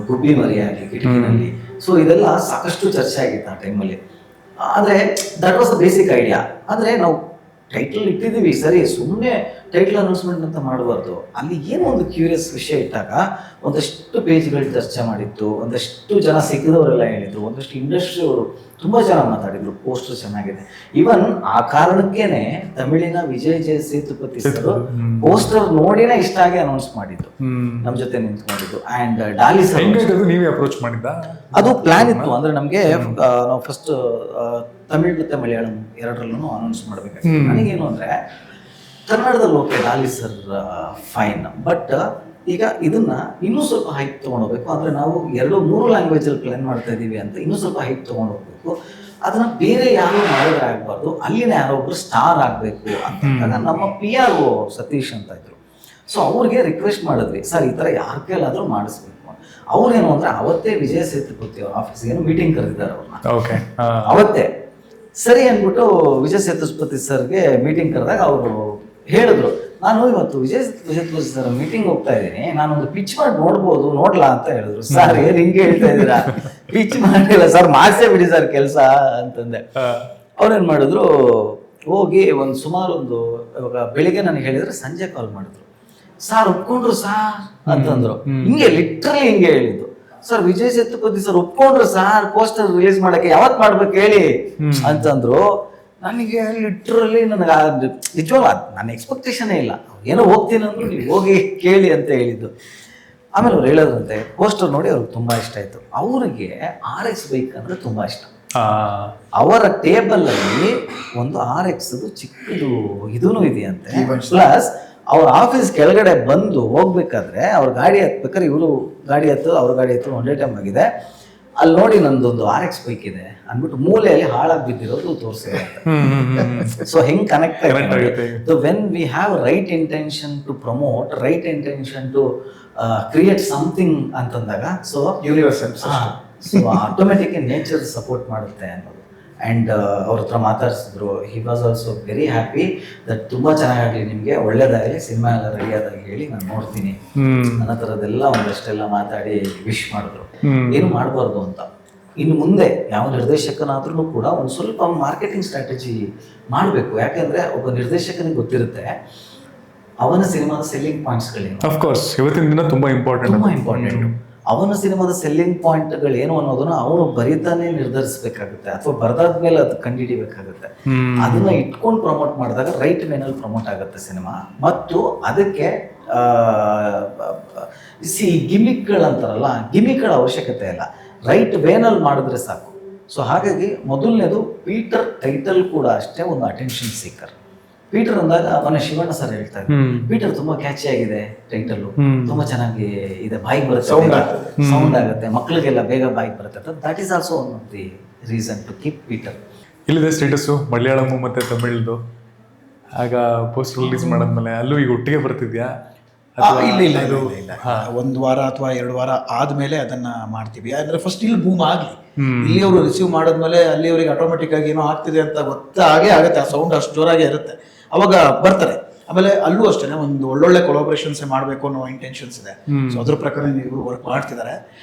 ಗುಬ್ಬಿ ಮರಿ ಆಗಲಿ ಕಿಟಕಿನಲ್ಲಿ, ಸೊ ಇದೆಲ್ಲ ಸಾಕಷ್ಟು ಚರ್ಚೆ ಆಗಿತ್ತು ಆ ಟೈಮಲ್ಲಿ. ಅಂದರೆ that was the basic idea. ಅಂದರೆ ನಾವು ಟೈಟಲ್ ಇಟ್ಟಿದ್ದೀವಿ ಸರಿ, ಸುಮ್ಮನೆ ಟೈಟಲ್ ಅನೌನ್ಸ್ಮೆಂಟ್ ಅಂತ ಮಾಡಬಾರ್ದು. ಅಲ್ಲಿ ಏನೋ ಒಂದು ಕ್ಯೂರಿಯಸ್ ವಿಷಯ ಇಟ್ಟಾಗ ಒಂದಷ್ಟು ಪೇಜ್ಗಳು ಚರ್ಚೆ ಮಾಡಿತ್ತು, ಒಂದಷ್ಟು ಜನ ಸಿಕ್ಕಿದವರೆಲ್ಲ ಹೇಳಿದ್ರು, ಒಂದಷ್ಟು ಇಂಡಸ್ಟ್ರಿ ಅವರು ತುಂಬ ಜನ ಮಾತಾಡಿದ್ರು, ಪೋಸ್ಟರ್ ಚೆನ್ನಾಗಿದೆ. ಈವನ್ ಆ ಕಾರಣಕ್ಕೇನೆ ತಮಿಳಿನ ವಿಜಯ್ ಜಯ ಸೇತುಪತಿ ಸರ್ ಪೋಸ್ಟರ್ ನೋಡಿನೇ ಇಷ್ಟ ಆಗಿ ಅನೌನ್ಸ್ ಮಾಡಿದ್ದು, ನಮ್ಮ ಜೊತೆ ನಿಂತ್ಕೊಂಡಿದ್ದು. ಅಂಡ್ ಡಾಲಿ ಸರ್ ನೀವೇ ಅಪ್ರೋಚ್ ಮಾಡಿದ್ದ? ಅದು ಪ್ಲಾನ್ ಇತ್ತು. ಅಂದ್ರೆ ನಮಗೆ ನಾವು ಫಸ್ಟ್ ತಮಿಳ್ ಮತ್ತೆ ಮಲಯಾಳಂ ಎರಡರಲ್ಲೂ ಅನೌನ್ಸ್ ಮಾಡ್ಬೇಕಾಗಿತ್ತು. ನನಗೇನು ಅಂದ್ರೆ ಕನ್ನಡದಲ್ಲಿ okay Daali sir fine, but ಈಗ ಇದನ್ನ ಇನ್ನೂ ಸ್ವಲ್ಪ ಹೈಪ್ ತೊಗೊಂಡೋಗ್ಬೇಕು. ಅಂದರೆ ನಾವು 2-3 ಲ್ಯಾಂಗ್ವೇಜಲ್ಲಿ ಪ್ಲಾನ್ ಮಾಡ್ತಾ ಇದ್ದೀವಿ ಅಂತ ಇನ್ನೂ ಸ್ವಲ್ಪ ಹೈಪ್ ತೊಗೊಂಡೋಗ್ಬೇಕು. ಅದನ್ನ ಬೇರೆ ಯಾರು ಮಾಡಿದ್ರೆ ಆಗಬಾರ್ದು, ಅಲ್ಲಿನ ಯಾರೋ ಒಬ್ರು ಸ್ಟಾರ್ ಆಗಬೇಕು ಅಂತ ನಮ್ಮ PR ಸತೀಶ್ ಅಂತ ಇದ್ರು. ಸೊ ಅವ್ರಿಗೆ ರಿಕ್ವೆಸ್ಟ್ ಮಾಡಿದ್ವಿ, ಸರ್ ಈ ಥರ ಯಾರ ಕೈಲಾದರೂ ಮಾಡಿಸ್ಬೇಕು. ಅವ್ರೇನು ಅಂದರೆ ಅವತ್ತೇ ವಿಜಯ ಸೇತುಪತಿ ಅವ್ರ ಆಫೀಸ್ಗೆ ಮೀಟಿಂಗ್ ಕರೆದಿದ್ದಾರೆ ಅವ್ರನ್ನ. ಅವತ್ತೇ ಸರಿ ಅಂದ್ಬಿಟ್ಟು ವಿಜಯ ಸೇತುಪತಿ ಸರ್ಗೆ ಮೀಟಿಂಗ್ ಕರೆದಾಗ ಅವರು ಹೇಳಿದ್ರು, ನಾನು ಇವತ್ತು ವಿಜಯ್ ಸೇತುಪತಿ ಸರ್ ಮೀಟಿಂಗ್ ಹೋಗ್ತಾ ಇದ್ದೀನಿ, ನಾನೊಂದು ಪಿಚ್ ಮಾಡಿ ನೋಡ್ಲಾ ಅಂತ ಹೇಳಿದ್ರು. ಸರ್ ಏನ್ ಹಿಂಗೆ ಹೇಳ್ತಾ ಇದ್ದೀರಾ, ಪಿಚ್ ಮಾಡಿಲ್ಲ ಸರ್, ಮಾಡ್ಸೇ ಬಿಡಿ ಸರ್ ಕೆಲಸ ಅಂತಂದೆ. ಅವ್ರೇನ್ ಮಾಡಿದ್ರು, ಹೋಗಿ ಸುಮಾರು ಇವಾಗ ಬೆಳಿಗ್ಗೆ ನನಗೆ ಹೇಳಿದ್ರೆ ಸಂಜೆ ಕಾಲ್ ಮಾಡಿದ್ರು, ಸರ್ ಒಪ್ಕೊಂಡ್ರು ಸಾರ್ ಅಂತಂದ್ರು. ಹಿಂಗೆ ಲಿಟ್ರಲಿ ಹಿಂಗೆ ಹೇಳಿದ್ದು, ಸರ್ ವಿಜಯ್ ಸೇತುಪತಿ ಸರ್ ಒಪ್ಕೊಂಡ್ರು ಸಾರ್ ಪೋಸ್ಟರ್ ರಿಲೀಸ್ ಮಾಡಕ್ಕೆ, ಯಾವತ್ ಮಾಡ್ಬೇಕು ಹೇಳಿ ಅಂತಂದ್ರು. ನನಗೆ ಲಿಟ್ರಲಿ ನನಗೆ ನಿಜವಾಗ ನನ್ನ ಎಕ್ಸ್ಪೆಕ್ಟೇಷನೇ ಇಲ್ಲ. ಏನೋ ಹೋಗ್ತೀನಿ ಅಂದ್ರು, ನೀವು ಹೋಗಿ ಕೇಳಿ ಅಂತ ಹೇಳಿದ್ದು. ಆಮೇಲೆ ಅವ್ರು ಹೇಳೋದಂತೆ ಪೋಸ್ಟರ್ ನೋಡಿ ಅವ್ರಿಗೆ ತುಂಬಾ ಇಷ್ಟ ಆಯ್ತು. ಅವರಿಗೆ RX ಬೈಕ್ ಅಂದ್ರೆ ತುಂಬಾ ಇಷ್ಟ. ಅವರ ಟೇಬಲ್ ಅಲ್ಲಿ ಒಂದು RX ಚಿಕ್ಕದು ಇದೂ ಇದೆಯಂತೆ. ಪ್ಲಸ್ ಅವ್ರ ಆಫೀಸ್ ಕೆಳಗಡೆ ಬಂದು ಹೋಗ್ಬೇಕಾದ್ರೆ ಅವ್ರ ಗಾಡಿ ಹತ್ಬೇಕಾದ್ರೆ ಇವರು ಗಾಡಿ ಹತ್ತು ಅವ್ರ ಗಾಡಿ ಹತ್ತು ಒಂದೇ ಟೈಮ್ ಆಗಿದೆ. ಅಲ್ಲಿ ನೋಡಿ ನಂದೊಂದು RX ಬೈಕ್ ಇದೆ ಅಂದ್ಬಿಟ್ಟು ಮೂಲೆಯಲ್ಲಿ ಹಾಳಾಗಿ ಬಿದ್ದಿರೋದು ತೋರಿಸಿದೆ. ಸೊ ಹೆಂಗ್ ಕನೆಕ್ಟ್ ಆಗುತ್ತೆ. When we have right intention to promote, right intention to create something ಅಂತಂದಾಗ so universal so automatic nature support ಮಾಡುತ್ತೆ ಅನ್ನೋದು. ಆ್ಯಂಡ್ ಅವ್ರ ಹತ್ರ ಮಾತಾಡಿಸಿದ್ರು. He was also very happy that ತುಂಬ ಚೆನ್ನಾಗಾಗಲಿ, ನಿಮಗೆ ಒಳ್ಳೇದಾಗಲಿ, ಸಿನಿಮಾ ಎಲ್ಲ ರೆಡಿ ಆದಾಗ ಹೇಳಿ ನಾನು ನೋಡ್ತೀನಿ. ನನ್ನ ಥರದ್ದೆಲ್ಲ ಒಂದಷ್ಟೆಲ್ಲ ಮಾತಾಡಿ ವಿಶ್ ಮಾಡಿದ್ರು. ಏನು ಮಾಡಬಾರ್ದು ಅಂತ. ಇನ್ನು ಮುಂದೆ ಯಾವ ನಿರ್ದೇಶಕನಾದ್ರೂ ಕೂಡ ಒಂದು ಸ್ವಲ್ಪ ಮಾರ್ಕೆಟಿಂಗ್ ಸ್ಟ್ರಾಟಜಿ ಮಾಡಬೇಕು. ಯಾಕೆಂದರೆ ಒಬ್ಬ ನಿರ್ದೇಶಕನಿಗೆ ಗೊತ್ತಿರುತ್ತೆ ಅವನ ಸಿನಿಮಾದ ಸೆಲ್ಲಿಂಗ್ ಪಾಯಿಂಟ್ಸ್ಗಳೇನು. ಅಫ್ಕೋರ್ಸ್ ಇವತ್ತಿನ ದಿನ ತುಂಬ ಇಂಪಾರ್ಟೆಂಟ್. ಅವನ ಸಿನಿಮಾದ ಸೆಲ್ಲಿಂಗ್ ಪಾಯಿಂಟ್ಗಳೇನು ಅನ್ನೋದನ್ನ ಅವನು ಬರೀತಾನೆ ನಿರ್ಧರಿಸಬೇಕಾಗುತ್ತೆ, ಅಥವಾ ಬರೆದಾದ್ಮೇಲೆ ಅದು ಕಂಡುಹಿಡಿಬೇಕಾಗುತ್ತೆ. ಅದನ್ನ ಇಟ್ಕೊಂಡು ಪ್ರಮೋಟ್ ಮಾಡಿದಾಗ ರೈಟ್ ವೇನಲ್ಲಿ ಪ್ರಮೋಟ್ ಆಗುತ್ತೆ ಸಿನಿಮಾ. ಮತ್ತು ಅದಕ್ಕೆ ಗಿಮಿಕ್ಗಳಂತಾರಲ್ಲ, ಗಿಮಿಕ್ಗಳ ಅವಶ್ಯಕತೆ ಇಲ್ಲ, ರೈಟ್ ವೇನಲ್ಲಿ ಮಾಡಿದ್ರೆ ಸಾಕು. ಸೊ ಹಾಗಾಗಿ ಮೊದಲನೇದು ಪೀಟರ್ ಟೈಟಲ್ ಕೂಡ ಅಷ್ಟೇ ಒಂದು ಅಟೆನ್ಷನ್ ಸೀಕರ್. ಪೀಟರ್ ಅಂದಾಗ ಮೊನ್ನೆ ಶಿವಣ್ಣ ಸರ್ ಹೇಳ್ತಾ ಇದ್ರು, ಪೀಟರ್ ತುಂಬಾ ಕ್ಯಾಚಿ ಆಗಿದೆ, ಟೈಟಲ್ ತುಂಬಾ ಚೆನ್ನಾಗಿ ಇದೆ, ಬಾಯಿಗೆ ಬರುತ್ತೆ, ಸೌಂಡ್ ಆಗುತ್ತೆ, ಮಕ್ಕಳಿಗೆಲ್ಲ ಬೇಗ ಬಾಯಿಗೆ ಬರುತ್ತೆ. That is also one of the reason to keep Peter. ಇಲ್ಲಿದೆ ಸ್ಟೇಟಸ್ಸು ಮಲಯಾಳಂ ಮತ್ತೆ ತಮಿಳ್ದು. ಆಗ ಪೋಸ್ಟ್ ರಿಲೀಸ್ ಮಾಡಾದ್ಮೇಲೆ ಅಲ್ಲೂ ಈಗ ಒಟ್ಟಿಗೆ ಬರ್ತಿದ್ಯಾ? ಇಲ್ಲ, ಒಂದು ವಾರ ಅಥವಾ 2 ವಾರ ಆದ್ಮೇಲೆ ಅದನ್ನ ಮಾಡ್ತೀವಿ. ಅಂದ್ರೆ ಫಸ್ಟ್ ಇಲ್ಲಿ ಬೂಮ್ ಆಗ್ಲಿ, ಇಲ್ಲಿ ಅವರು ರಿಸೀವ್ ಮಾಡಿದ್ಮೇಲೆ ಅಲ್ಲಿ ಅವರಿಗೆ ಆಟೋಮೆಟಿಕ್ ಆಗಿ ಏನೋ ಆಗ್ತಿದೆ ಅಂತ ಗೊತ್ತಾಗೇ ಆಗುತ್ತೆ. ಆ ಸೌಂಡ್ ಅಷ್ಟು ಜೋರಾಗಿ ಇರುತ್ತೆ, ಅವಾಗ ಬರ್ತಾರೆ. ಆಮೇಲೆ ಅಲ್ಲೂ ಅಷ್ಟೇ ಒಂದು ಒಳ್ಳೊಳ್ಳೆ ಕೊಲಾಬ್ರೇಷನ್ಸ್ ಮಾಡಬೇಕು ಅನ್ನೋ ಇಂಟೆನ್ಷನ್ಸ್ ಇದೆ. ಸೊ ಅದ್ರ ಪ್ರಕಾರ ನೀವು ವರ್ಕ್ ಮಾಡ್ತಿದ್ದಾರೆ.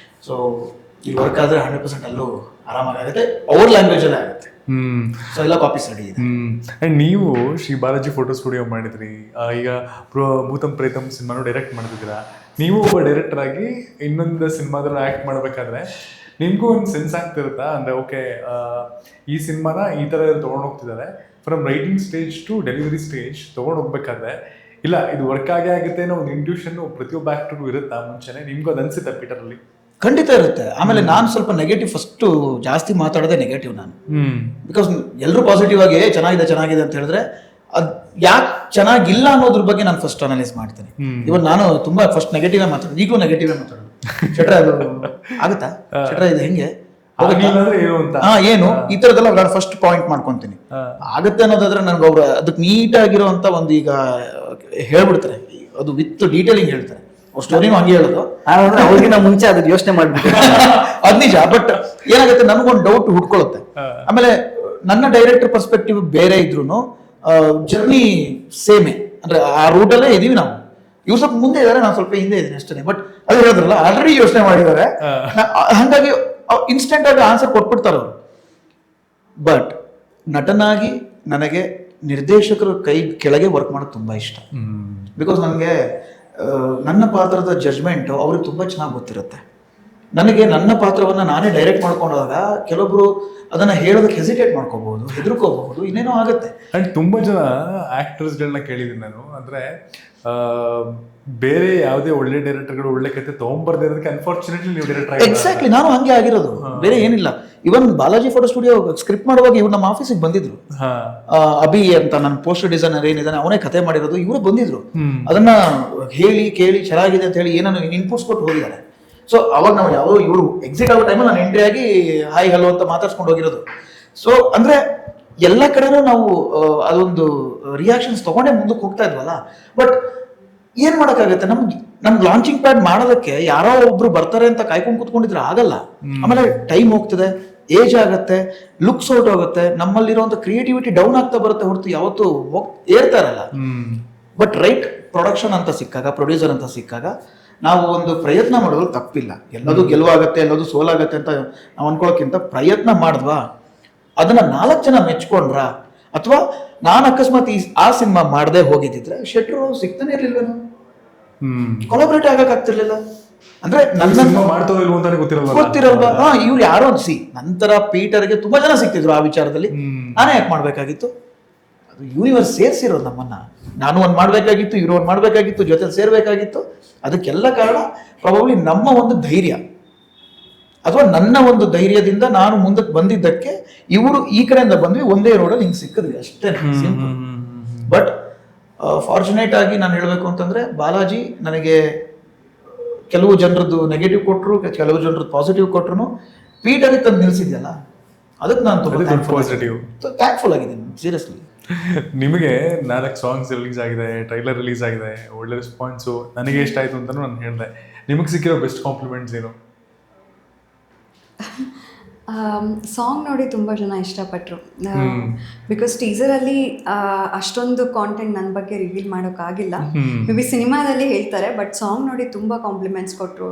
ಸೊ ಇಲ್ಲಿ ವರ್ಕ್ ಆದ್ರೆ 100% ಅಲ್ಲೂ ಆರಾಮಾಗುತ್ತೆ, ಅವ್ರ ಲ್ಯಾಂಗ್ವೇಜ್ ಅಲ್ಲೇ ಆಗುತ್ತೆ. ಸೊ ಎಲ್ಲ ಕಾಪೀಸ್ ರೆಡಿ ಇದೆ. ಅಂಡ್ ನೀವು ಶ್ರೀ ಬಾಲಾಜಿ ಫೋಟೋ ಸ್ಟುಡಿಯೋ ಮಾಡಿದ್ರಿ, ಈಗ ಭೂತಂ ಪ್ರೇತಂ ಸಿನಿಮಾನು ಡೈರೆಕ್ಟ್ ಮಾಡ್ತಿದ್ದೀರಾ. ನೀವು ಒಬ್ಬ ಡೈರೆಕ್ಟರ್ ಆಗಿ ಇನ್ನೊಂದು ಸಿನಿಮಾದಲ್ಲಿ ಆ್ಯಕ್ಟ್ ಮಾಡಬೇಕಾದ್ರೆ ನಿಮಗೂ ಒಂದು ಸೆನ್ಸ್ ಆಗ್ತಿರುತ್ತಾ? ಅಂದರೆ ಓಕೆ, ಈ ಸಿನಿಮಾನ ಈ ಥರ ತೊಗೊಂಡು ಹೋಗ್ತಿದ್ದಾರೆ, from writing stage to delivery stage ತೊಗೊಂಡು ಹೋಗ್ಬೇಕಾದ್ರೆ ಇಲ್ಲ ಇದು ವರ್ಕ್ ಆಗೇ ಆಗುತ್ತೆ ಅನ್ನೋ ಒಂದು ಇಂಟ್ಯೂಷನ್ ಪ್ರತಿಯೊಬ್ಬ ಆ್ಯಕ್ಟರ್ಗೂ ಇರುತ್ತಾ ಮುಂಚೆನೆ? ನಿಮ್ಗೂ ಅದು ಅನ್ಸುತ್ತೆ ಪೀಟರಲ್ಲಿ? ಖಂಡಿತ ಇರುತ್ತೆ. ಆಮೇಲೆ ನಾನು ಸ್ವಲ್ಪ ನೆಗೆಟಿವ್, ಫಸ್ಟ್ ಜಾಸ್ತಿ ಮಾತಾಡೋದೇ ನೆಗೆಟಿವ್ ನಾನು. ಬಿಕಾಸ್ ಎಲ್ಲರೂ ಪಾಸಿಟಿವ್ ಆಗಿ ಚೆನ್ನಾಗಿದೆ ಅಂತ ಹೇಳಿದ್ರೆ ಅದ್ ಯಾಕೆ ಚೆನ್ನಾಗಿಲ್ಲ ಅನ್ನೋದ್ರ ಬಗ್ಗೆ ನಾನು ಫಸ್ಟ್ ಅನಲೈಸ್ ಮಾಡ್ತೇನೆ. ಇವನ್ ನಾನು ತುಂಬಾ ಫಸ್ಟ್ ನೆಗೆಟಿವ್ ಮಾತಾಡೋದು, ಈಗಲೂ ನೆಗೆಟಿವ್ ಮಾತಾಡೋದು. ಶೆಟ್ರ ಅದು ಆಗುತ್ತಾ? ಶೆಟ್ರ ಇದು ಹೆಂಗೆ ಏನು ಈ ತರದೆಲ್ಲ ನಾನು ಫಸ್ಟ್ ಪಾಯಿಂಟ್ ಮಾಡ್ಕೊಂತೀನಿ. ಆಗುತ್ತೆ ಅನ್ನೋದಾದ್ರೆ ನನ್ಗೆ ಅವ್ರು ಅದಕ್ಕೆ ನೀಟಾಗಿರೋ ಅಂತ ಒಂದು ಈಗ ಹೇಳ್ಬಿಡ್ತಾರೆ, ಅದು ವಿತ್ ಡೀಟೇಲಿಂಗ್ ಹೇಳ್ತಾರೆ. ಅವ್ರ ಸ್ಟೋರಿನೂ ಹಂಗೆ ಹೇಳೋದು, ಅವ್ರಿಗಿನ ಮುಂಚೆ ಅದ್ರ ಯೋಚನೆ ಮಾಡ್ಬಿಟ್ಟು ಅದ್ ನಿಜ. ಬಟ್ ಏನಾಗುತ್ತೆ, ನನಗೊಂದು ಡೌಟ್ ಹುಡ್ಕೊಳ್ಳುತ್ತೆ. ಆಮೇಲೆ ನನ್ನ ಡೈರೆಕ್ಟರ್ ಪರ್ಸ್ಪೆಕ್ಟಿವ್ ಬೇರೆ ಇದ್ರು ಜರ್ನಿ ಸೇಮೇ, ಅಂದ್ರೆ ಆ ರೂಟಲ್ಲೇ ಇದೀವಿ ನಾವು. ಇವ್ರು ಸ್ವಲ್ಪ ಮುಂದೆ ಇದಾರೆ, ನಾನು ಸ್ವಲ್ಪ ಹಿಂದೆ ಇದ್ದೀನಿ ಅಷ್ಟೇ. ಬಟ್ ಅದು ಹೇಳಿದ್ರಲ್ಲ, ಆಲ್ರೆಡಿ ಯೋಚನೆ ಮಾಡಿದ್ದಾರೆ, ಹಂಗಾಗಿ ಇನ್ಸ್ಟೆಂಟ್ ಆಗಿ ಆನ್ಸರ್ ಕೊಟ್ಬಿಡ್ತಾರೆ ಅವರು. ಬಟ್ ನಟನಾಗಿ ನನಗೆ ನಿರ್ದೇಶಕರ ಕೈ ಕೆಳಗೆ ವರ್ಕ್ ಮಾಡೋದು ತುಂಬಾ ಇಷ್ಟ. ಬಿಕಾಸ್ ನನಗೆ ನನ್ನ ಪಾತ್ರದ ಜಡ್ಜ್ಮೆಂಟ್ ಅವ್ರಿಗೆ ತುಂಬಾ ಚೆನ್ನಾಗಿ ಗೊತ್ತಿರುತ್ತೆ. ನನಗೆ ನನ್ನ ಪಾತ್ರವನ್ನ ನಾನೇ ಡೈರೆಕ್ಟ್ ಮಾಡ್ಕೊಂಡಾಗ ಕೆಲವೊಬ್ರು ಅದನ್ನ ಹೇಳೋದಕ್ಕೆ ಹೆಸಿಟೇಟ್ ಮಾಡ್ಕೋಬಹುದು, ಹೆದರ್ಕೋಬಹುದು, ಇನ್ನೇನೋ ಆಗುತ್ತೆ. ಅಂಡ್ ತುಂಬಾ ಜನ ಆಕ್ಟರ್ಸ್ಗಳನ್ನ ಕೇಳಿದ್ದೀನಿ ನಾನು, ಅಂದ್ರೆ ಬೇರೆ ಯಾವುದೇ ಒಳ್ಳೆ ಡೈರೆಕ್ಟರ್ಗಳು ಒಳ್ಳೆ ಕತೆ ತಗೊಂಡ್ಬರ್ದೇ ಇರೋದಕ್ಕೆ ಅನ್ಫಾರ್ಚುನೇಟ್ಲಿ ನೀವು ಡೈರೆಕ್ಟರ್. ಎಕ್ಸಾಕ್ಟ್ಲಿ, ನಾನು ಹಂಗೆ ಆಗಿರೋದು, ಬೇರೆ ಏನಿಲ್ಲ. ಇವನ್ ಬಾಲಾಜಿ ಫೋಟೋ ಸ್ಟುಡಿಯೋ ಸ್ಕ್ರಿಪ್ಟ್ ಮಾಡುವಾಗ ಇವ್ರು ನಮ್ಮ ಆಫೀಸಿಗೆ ಬಂದಿದ್ರು. ಅಭಿ ಅಂತ ನನ್ನ ಪೋಸ್ಟರ್ ಡಿಸೈನರ್ ಏನಿದಾನೆ ಅವನೇ ಕತೆ ಮಾಡಿರೋದು, ಇವರು ಬಂದಿದ್ರು. ಅದನ್ನ ಹೇಳಿ ಕೇಳಿ ಚೆನ್ನಾಗಿದೆ ಅಂತ ಹೇಳಿ ಏನೋ ಇನ್ಪುಟ್ಸ್ ಕೊಟ್ಟು ಹೋಗಿದ್ದಾರೆ. ಸೊ ಅವಾಗ ನಾವು ಯಾವುದೋ ಇವರು ಎಕ್ಸಿಟ್ ಆಗೋ ಟೈಮಲ್ಲಿ ನಾನು ಎಂಟ್ರಿ ಆಗಿ ಹಾಯ್ ಹಲೋ ಅಂತ ಮಾತಾಡ್ಸ್ಕೊಂಡು ಹೋಗಿರೋದು. ಸೊ ಅಂದ್ರೆ ಎಲ್ಲ ಕಡೆನೂ ನಾವು ಅದೊಂದು ರಿಯಾಕ್ಷನ್ಸ್ ತಗೊಂಡೇ ಮುಂದಕ್ಕೆ ಹೋಗ್ತಾ ಇದ್ವಲ್ಲ. ಬಟ್ ಏನ್ ಮಾಡಕ್ಕಾಗತ್ತೆ, ನಮ್ಗೆ ಲಾಂಚಿಂಗ್ ಪ್ಯಾಡ್ ಮಾಡೋದಕ್ಕೆ ಯಾರೋ ಒಬ್ರು ಬರ್ತಾರೆ ಅಂತ ಕಾಯ್ಕೊಂಡು ಕೂತ್ಕೊಂಡಿದ್ರೆ ಆಗಲ್ಲ. ಆಮೇಲೆ ಟೈಮ್ ಹೋಗ್ತದೆ, ಏಜ್ ಆಗತ್ತೆ, ಲುಕ್ಸ್ ಔಟ್ ಹೋಗುತ್ತೆ, ನಮ್ಮಲ್ಲಿರುವಂತ ಕ್ರಿಯೇಟಿವಿಟಿ ಡೌನ್ ಆಗ್ತಾ ಬರುತ್ತೆ ಹೊರತು ಯಾವತ್ತು ಏರ್ತಾ ಇರಲ್ಲ. ಬಟ್ ರೈಟ್ ಪ್ರೊಡಕ್ಷನ್ ಅಂತ ಸಿಕ್ಕಾಗ, ಪ್ರೊಡ್ಯೂಸರ್ ಅಂತ ಸಿಕ್ಕಾಗ ನಾವು ಒಂದು ಪ್ರಯತ್ನ ಮಾಡೋದು ತಪ್ಪಿಲ್ಲ. ಎಲ್ಲದೂ ಗೆಲುವಾಗತ್ತೆ, ಎಲ್ಲದೂ ಸೋಲಾಗತ್ತೆ ಅಂತ ನಾವು ಅನ್ಕೊಳ್ಳೋಕ್ಕಿಂತ ಪ್ರಯತ್ನ ಮಾಡಿದ್ವಾ, ಅದನ್ನ 4 ಜನ ಮೆಚ್ಕೊಂಡ್ರ, ಅಥವಾ ನಾನು ಅಕಸ್ಮಾತ್ ಆ ಸಿನಿಮಾ ಮಾಡದೆ ಹೋಗಿದ್ದಿದ್ರೆ ಶೆಟ್ರು ಸಿಗ್ತಾನೆ ಇರ್ಲಿಲ್ವೇನೋ, ಕೊಲಾಬ್ರೇಟ್ ಆಗಕ್ ಆಗ್ತಿರ್ಲಿಲ್ಲ. ಅಂದ್ರೆ ನನ್ನ ಗೊತ್ತಿರಲ್ವಾ? ಇವ್ರು ಯಾರೋ ನಂತರ ಪೀಟರ್ಗೆ ತುಂಬಾ ಜನ ಸಿಗ್ತಿದ್ರು ಆ ವಿಚಾರದಲ್ಲಿ, ನಾನೇ ಯಾಕೆ ಮಾಡ್ಬೇಕಾಗಿತ್ತು? ಅದು ಯೂನಿವರ್ಸ್ ಸೇರ್ಸಿರೋದು ನಮ್ಮನ್ನ. ನಾನು ಒಂದ್ ಮಾಡ್ಬೇಕಾಗಿತ್ತು, ಇವ್ರು ಒಂದ್ ಮಾಡ್ಬೇಕಾಗಿತ್ತು, ಜೊತೆ ಸೇರ್ಬೇಕಾಗಿತ್ತು. ಅದಕ್ಕೆಲ್ಲ ಕಾರಣ ಪ್ರಾಬಬ್ಲಿ ನಮ್ಮ ಒಂದು ಧೈರ್ಯ, ಅಥವಾ ನನ್ನ ಒಂದು ಧೈರ್ಯದಿಂದ ನಾನು ಮುಂದಕ್ಕೆ ಬಂದಿದ್ದಕ್ಕೆ ಇವರು ಈ ಕಡೆಯಿಂದ ಬಂದ್ವಿ, ಒಂದೇ ರೋಡಲ್ಲಿ ಹಿಂಗೆ ಸಿಕ್ಕಿದ್ವಿ ಅಷ್ಟೇ, ಸಿಂಪಲ್. ಬಟ್ ಫಾರ್ಚುನೇಟ್ ಆಗಿ ನಾನು ಹೇಳಬೇಕು ಅಂತಂದ್ರೆ, ಬಾಲಾಜಿ ನನಗೆ ಕೆಲವು ಜನರದ್ದು ನೆಗೆಟಿವ್ ಕೊಟ್ಟರು, ಕೆಲವು ಜನರದ್ದು ಪಾಸಿಟಿವ್ ಕೊಟ್ಟರು, ಪೀಟರ್ ತಂದು ನಿಲ್ಸಿದ್ಯಲ್ಲ ಅದಕ್ಕೆ ನಾನು ಅದೇ ದೊಡ್ಡ ತುಂಬ ಪಾಸಿಟಿವ್. ಥ್ಯಾಂಕ್ಫುಲ್ ಆಗಿದ್ದೀನಿ ಸೀರಿಯಸ್ಲಿ. ನಿಮಗೆ 4 ಸಾಂಗ್ಸ್ ರಿಲೀಸ್ ಆಗಿದೆ, ಟ್ರೈಲರ್ ರಿಲೀಸ್ ಆಗಿದೆ, ಒಳ್ಳೆ ರೆಸ್ಪಾನ್ಸು, ನನಗೆ ಇಷ್ಟ ಆಯಿತು ಅಂತಲೂ ನಾನು ಹೇಳಿದೆ. ನಿಮಗೆ ಸಿಕ್ಕಿರೋ ಬೆಸ್ಟ್ ಕಾಂಪ್ಲಿಮೆಂಟ್ಸ್ ಏನು? ಸಾಂಗ್ ನೋಡಿ ತುಂಬ ಜನ ಇಷ್ಟಪಟ್ಟರು. ಬಿಕಾಸ್ ಟೀಸರಲ್ಲಿ ಅಷ್ಟೊಂದು ಕಾಂಟೆಂಟ್ ನನ್ನ ಬಗ್ಗೆ ರಿವೀಲ್ ಮಾಡೋಕ್ಕಾಗಿಲ್ಲ. ಮೇ ಬಿ ಸಿನಿಮಾದಲ್ಲಿ ಹೇಳ್ತಾರೆ, ಬಟ್ ಸಾಂಗ್ ನೋಡಿ ತುಂಬ ಕಾಂಪ್ಲಿಮೆಂಟ್ಸ್ ಕೊಟ್ಟರು.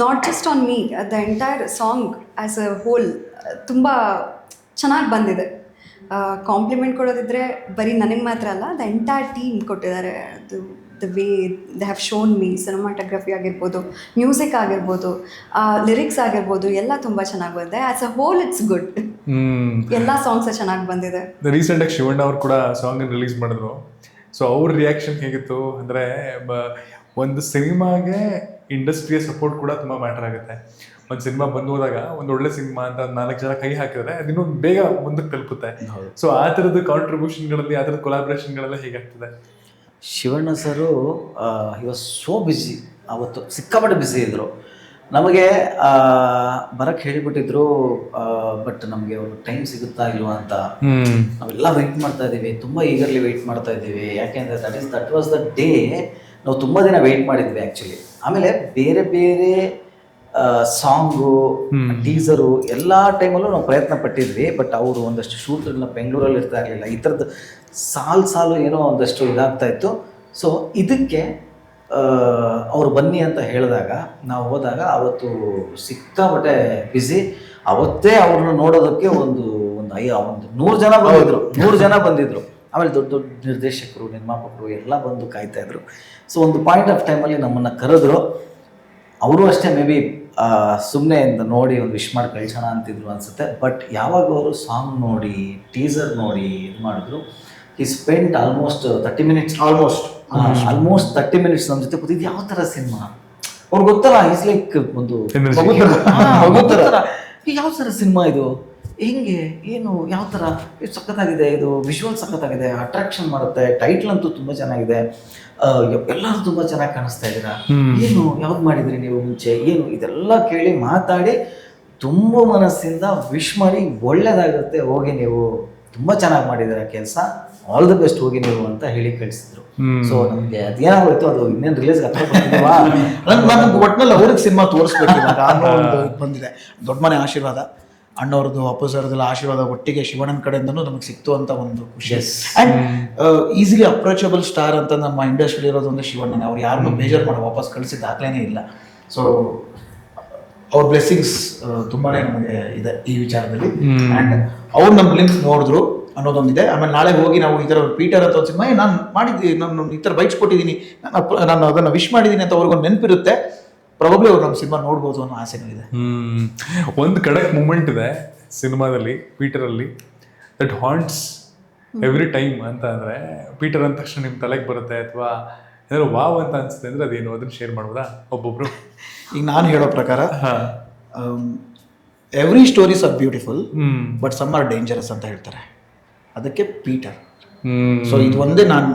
Not just on me, the entire song as a hole ತುಂಬ ಚೆನ್ನಾಗಿ ಬಂದಿದೆ. ಕಾಂಪ್ಲಿಮೆಂಟ್ ಕೊಡೋದಿದ್ರೆ ಬರೀ ನನಗೆ ಮಾತ್ರ ಅಲ್ಲ, ದ ಎಂಟೈರ್ ಟೀಮ್ ಕೊಟ್ಟಿದ್ದಾರೆ. ಅದು the way they have shown me, cinematography ಆಗಿರ್ಬೋದು, ಮ್ಯೂಸಿಕ್ ಆಗಿರ್ಬೋದು, ಲಿರಿಕ್ಸ್ ಆಗಿರ್ಬೋದು, ಎಲ್ಲ ತುಂಬ ಚೆನ್ನಾಗಿ ಬಂದಿದೆ. As a hole it's good. ಎಲ್ಲ ಸಾಂಗ್ಸ್ ಚೆನ್ನಾಗಿ ಬಂದಿದೆ. ರೀಸೆಂಟಾಗಿ ಶಿವಣ್ಣ ಅವರು ಕೂಡ ಸಾಂಗ್ ರಿಲೀಸ್ ಮಾಡಿದ್ರು. ಸೊ ಅವ್ರ ರಿಯಾಕ್ಷನ್ ಹೇಗಿತ್ತು ಅಂದರೆ, ಒಂದು ಸಿನಿಮಾಗೆ ಇಂಡಸ್ಟ್ರಿಯ ಸಪೋರ್ಟ್ ಕೂಡ ತುಂಬ ಮ್ಯಾಟರ್ ಆಗುತ್ತೆ. ಒಂದು ಸಿನಿಮಾ ಬಂದು ಹೋದಾಗ ಒಂದು ಒಳ್ಳೆ ಸಿನಿಮಾ ಅಂತ 4 ಜನ ಕೈ ಹಾಕಿದ್ರೆ ಅದಿನ್ನೂ ಬೇಗ ಮುಂದಕ್ಕೆ ತಲುಪುತ್ತೆ. ಸೊ ಆ ಥರದ ಕಾಂಟ್ರಿಬ್ಯೂಷನ್ಗಳಲ್ಲಿ, ಆ ಥರದ ಕೊಲಾಬ್ರೇಷನ್ಗಳೆಲ್ಲ ಹೇಗಾಗ್ತದೆ? ಶಿವಣ್ಣ ಸರು ಹಿ ವಾಸ್ ಸೋ ಬ್ಯುಸಿ. ಅವತ್ತು ಸಿಕ್ಕಾಪಟ್ಟೆ ಬ್ಯುಸಿ ಇದ್ದರು. ನಮಗೆ ಬರಕ್ಕೆ ಹೇಳಿಬಿಟ್ಟಿದ್ರು, ಬಟ್ ನಮಗೆ ಅವರು ಟೈಮ್ ಸಿಗುತ್ತಾ ಇಲ್ವಾ ಅಂತ ನಾವೆಲ್ಲ ವೆಯ್ಟ್ ಮಾಡ್ತಾ ಇದ್ದೀವಿ, ತುಂಬ ಈಗರ್ಲಿ ವೆಯ್ಟ್ ಮಾಡ್ತಾ ಇದ್ದೀವಿ. ಯಾಕೆಂದರೆ ದಟ್ ವಾಸ್ ದ ಡೇ ನಾವು ತುಂಬ ದಿನ ವೆಯ್ಟ್ ಮಾಡಿದ್ವಿ ಆ್ಯಕ್ಚುಲಿ. ಆಮೇಲೆ ಬೇರೆ ಬೇರೆ ಸಾಂಗು, ಟೀಸರು ಎಲ್ಲ ಟೈಮಲ್ಲೂ ನಾವು ಪ್ರಯತ್ನ ಪಟ್ಟಿದ್ವಿ. ಬಟ್ ಅವರು ಒಂದಷ್ಟು ಶೂಟ್ಗಳನ್ನ ಬೆಂಗಳೂರಲ್ಲಿ ಇರ್ತಾ ಇರಲಿಲ್ಲ. ಈ ಥರದ್ದು ಸಾಲು ಏನೋ ಒಂದಷ್ಟು ಇದಾಗ್ತಾ ಇತ್ತು. ಸೊ ಇದಕ್ಕೆ ಅವರು ಬನ್ನಿ ಅಂತ ಹೇಳಿದಾಗ ನಾವು ಹೋದಾಗ ಅವತ್ತು ಸಿಕ್ಕಾಪಟ್ಟೆ ಬ್ಯುಸಿ. ಅವತ್ತೇ ಅವ್ರನ್ನ ನೋಡೋದಕ್ಕೆ ಒಂದು 100 ಜನ ಬಂದಿದ್ರು, 100 ಜನ ಬಂದಿದ್ರು. ಆಮೇಲೆ ದೊಡ್ಡ ದೊಡ್ಡ ನಿರ್ದೇಶಕರು, ನಿರ್ಮಾಪಕರು ಎಲ್ಲ ಬಂದು ಕಾಯ್ತಾಯಿದ್ರು. ಸೊ ಒಂದು ಪಾಯಿಂಟ್ ಆಫ್ ಟೈಮಲ್ಲಿ ನಮ್ಮನ್ನು ಕರೆದ್ರು. ಅವರು ಅಷ್ಟೇ ಮೇ ಬಿ ಸುಮ್ಮನೆ ನೋಡಿ ಒಂದು ವಿಶ್ ಮಾಡಿ ಕಳ್ಸೋಣ ಅಂತಿದ್ರು ಅನಿಸುತ್ತೆ. ಬಟ್ ಯಾವಾಗ ಅವರು ಸಾಂಗ್ ನೋಡಿ, ಟೀಸರ್ ನೋಡಿ ಇದು ಮಾಡಿದ್ರು, ಈ spent almost 30 minutes almost 30 minutes ನಮ್ಮ ಜೊತೆ ಕೂತಿದ್ದು. ಯಾವ ಥರ ಸಿನಿಮಾ ಅವ್ರಿಗೆ ಗೊತ್ತಲ್ಲ, ಈಸ್ ಲೈಕ್ ಒಂದು ಯಾವ ಥರ ಸಿನಿಮಾ ಇದು, ಹೆಂಗೆ, ಏನು, ಯಾವ ಥರ, ಇದು ಸಖತ್ತಾಗಿದೆ, ಇದು ವಿಜುವಲ್ ಸಖತ್ತಾಗಿದೆ, ಅಟ್ರಾಕ್ಷನ್ ಮಾಡುತ್ತೆ, ಟೈಟ್ಲ್ ಅಂತೂ ತುಂಬ ಚೆನ್ನಾಗಿದೆ, ಎಲ್ಲರೂ ತುಂಬ ಚೆನ್ನಾಗಿ ಕಾಣಿಸ್ತಾ ಇದ್ದೀರಾ, ಏನು ಯಾವ್ದು ಮಾಡಿದ್ರಿ ನೀವು ಮುಂಚೆ, ಏನು, ಇದೆಲ್ಲ ಕೇಳಿ ಮಾತಾಡಿ ತುಂಬ ಮನಸ್ಸಿಂದ ವಿಶ್ ಮಾಡಿ, ಒಳ್ಳೇದಾಗುತ್ತೆ, ಹೋಗಿ ನೀವು ತುಂಬ ಚೆನ್ನಾಗಿ ಮಾಡಿದ್ದೀರಾ ಕೆಲಸ, ಆಲ್ ದ ಬೆಸ್ಟ್, ಹೋಗಿ ನೀವು ಅಂತ ಹೇಳಿ ಕಳಿಸಿದ್ರು. ಸೊ ನಮಗೆ ಅದೇನಾಗೋಯ್ತು, ಅದು ಇನ್ನೇನು ರಿಲೀಸ್ ನನಗೆ ಒಟ್ಟಿನಲ್ಲಿ ಅವ್ರಿಗೆ ಸಿನಿಮಾ ತೋರಿಸ್ಬೇಕು ಅನ್ನೋ ಒಂದು ಬಂದಿದೆ. ದೊಡ್ಡ ಮನೆ ಆಶೀರ್ವಾದ, ಅಣ್ಣವ್ರದ್ದು, ಅಪ್ಪೋಸರ್ದೆಲ್ಲ ಆಶೀರ್ವಾದ ಒಟ್ಟಿಗೆ ಶಿವಣ್ಣನ ಕಡೆಯಿಂದನೂ ನಮಗೆ ಸಿಕ್ತು ಅಂತ ಒಂದು ಖುಷಿ. ಆ್ಯಂಡ್ ಈಸಿಲಿ ಅಪ್ರೋಚಬಲ್ ಸ್ಟಾರ್ ಅಂತ ನಮ್ಮ ಇಂಡಸ್ಟ್ರಿ ಇರೋದು ಒಂದು ಶಿವಣ್ಣನೇ. ಅವ್ರು ಯಾರನ್ನೂ ಬೇಜಾರು ಮಾಡಿ ವಾಪಸ್ ಕಳಿಸಿದ ದಾಖಲೆನೇ ಇಲ್ಲ. ಸೊ ಅವ್ರ ಬ್ಲೆಸ್ಸಿಂಗ್ಸ್ ತುಂಬಾ ನಮಗೆ ಇದೆ ಈ ವಿಚಾರದಲ್ಲಿ. ಆ್ಯಂಡ್ ಅವ್ರು ನಮ್ಮ ಲಿಂಕ್ ನೋಡಿದ್ರು ಅನ್ನೋದೊಂದಿದೆ. ಆಮೇಲೆ ನಾಳೆ ಹೋಗಿ ನಾವು ಈ ಥರ ಪೀಟರ್ ಅಂತ ಒಂದು ಸಿನಿಮಾ ನಾನು ಮಾಡಿದ್ದೀನಿ, ನಾನು ಈ ಥರ ಬೈಕ್ಸ್ ಕೊಟ್ಟಿದ್ದೀನಿ, ನಾನು ಅದನ್ನು ವಿಶ್ ಮಾಡಿದ್ದೀನಿ ಅಂತ ಅವ್ರಿಗೊಂದು ನೆನಪಿರುತ್ತೆ. ಪ್ರಾಬಬ್ಲಿ ಅವ್ರು ನಮ್ಮ ಸಿನಿಮಾ ನೋಡ್ಬೋದು ಅನ್ನೋ ಆಸೆನೂ ಇದೆ. ಒಂದು ಕಡಕ್ ಮೂಮೆಂಟ್ ಇದೆ ಸಿನಿಮಾದಲ್ಲಿ, ಪೀಟರಲ್ಲಿ, ದಟ್ ಹಾಂಟ್ಸ್ ಎವ್ರಿ ಟೈಮ್ ಅಂತ ಅಂದರೆ, ಪೀಟರ್ ಅಂದ ತಕ್ಷಣ ನಿಮ್ಮ ತಲೆಗೆ ಬರುತ್ತೆ ಅಥವಾ ಏನಾದ್ರು ವಾವ್ ಅಂತ ಅನ್ಸುತ್ತೆ ಅಂದರೆ ಅದೇನು, ಅದನ್ನು ಶೇರ್ ಮಾಡ್ಬೋದಾ ಒಬ್ಬೊಬ್ರು? ಈಗ ನಾನು ಹೇಳೋ ಪ್ರಕಾರ every stories are beautiful but some are dangerous ಅಂತ ಹೇಳ್ತಾರೆ. ಅದಕ್ಕೆ ಪೀಟರ್. ಸೊ ಇದು ಒಂದೇ ನಾನು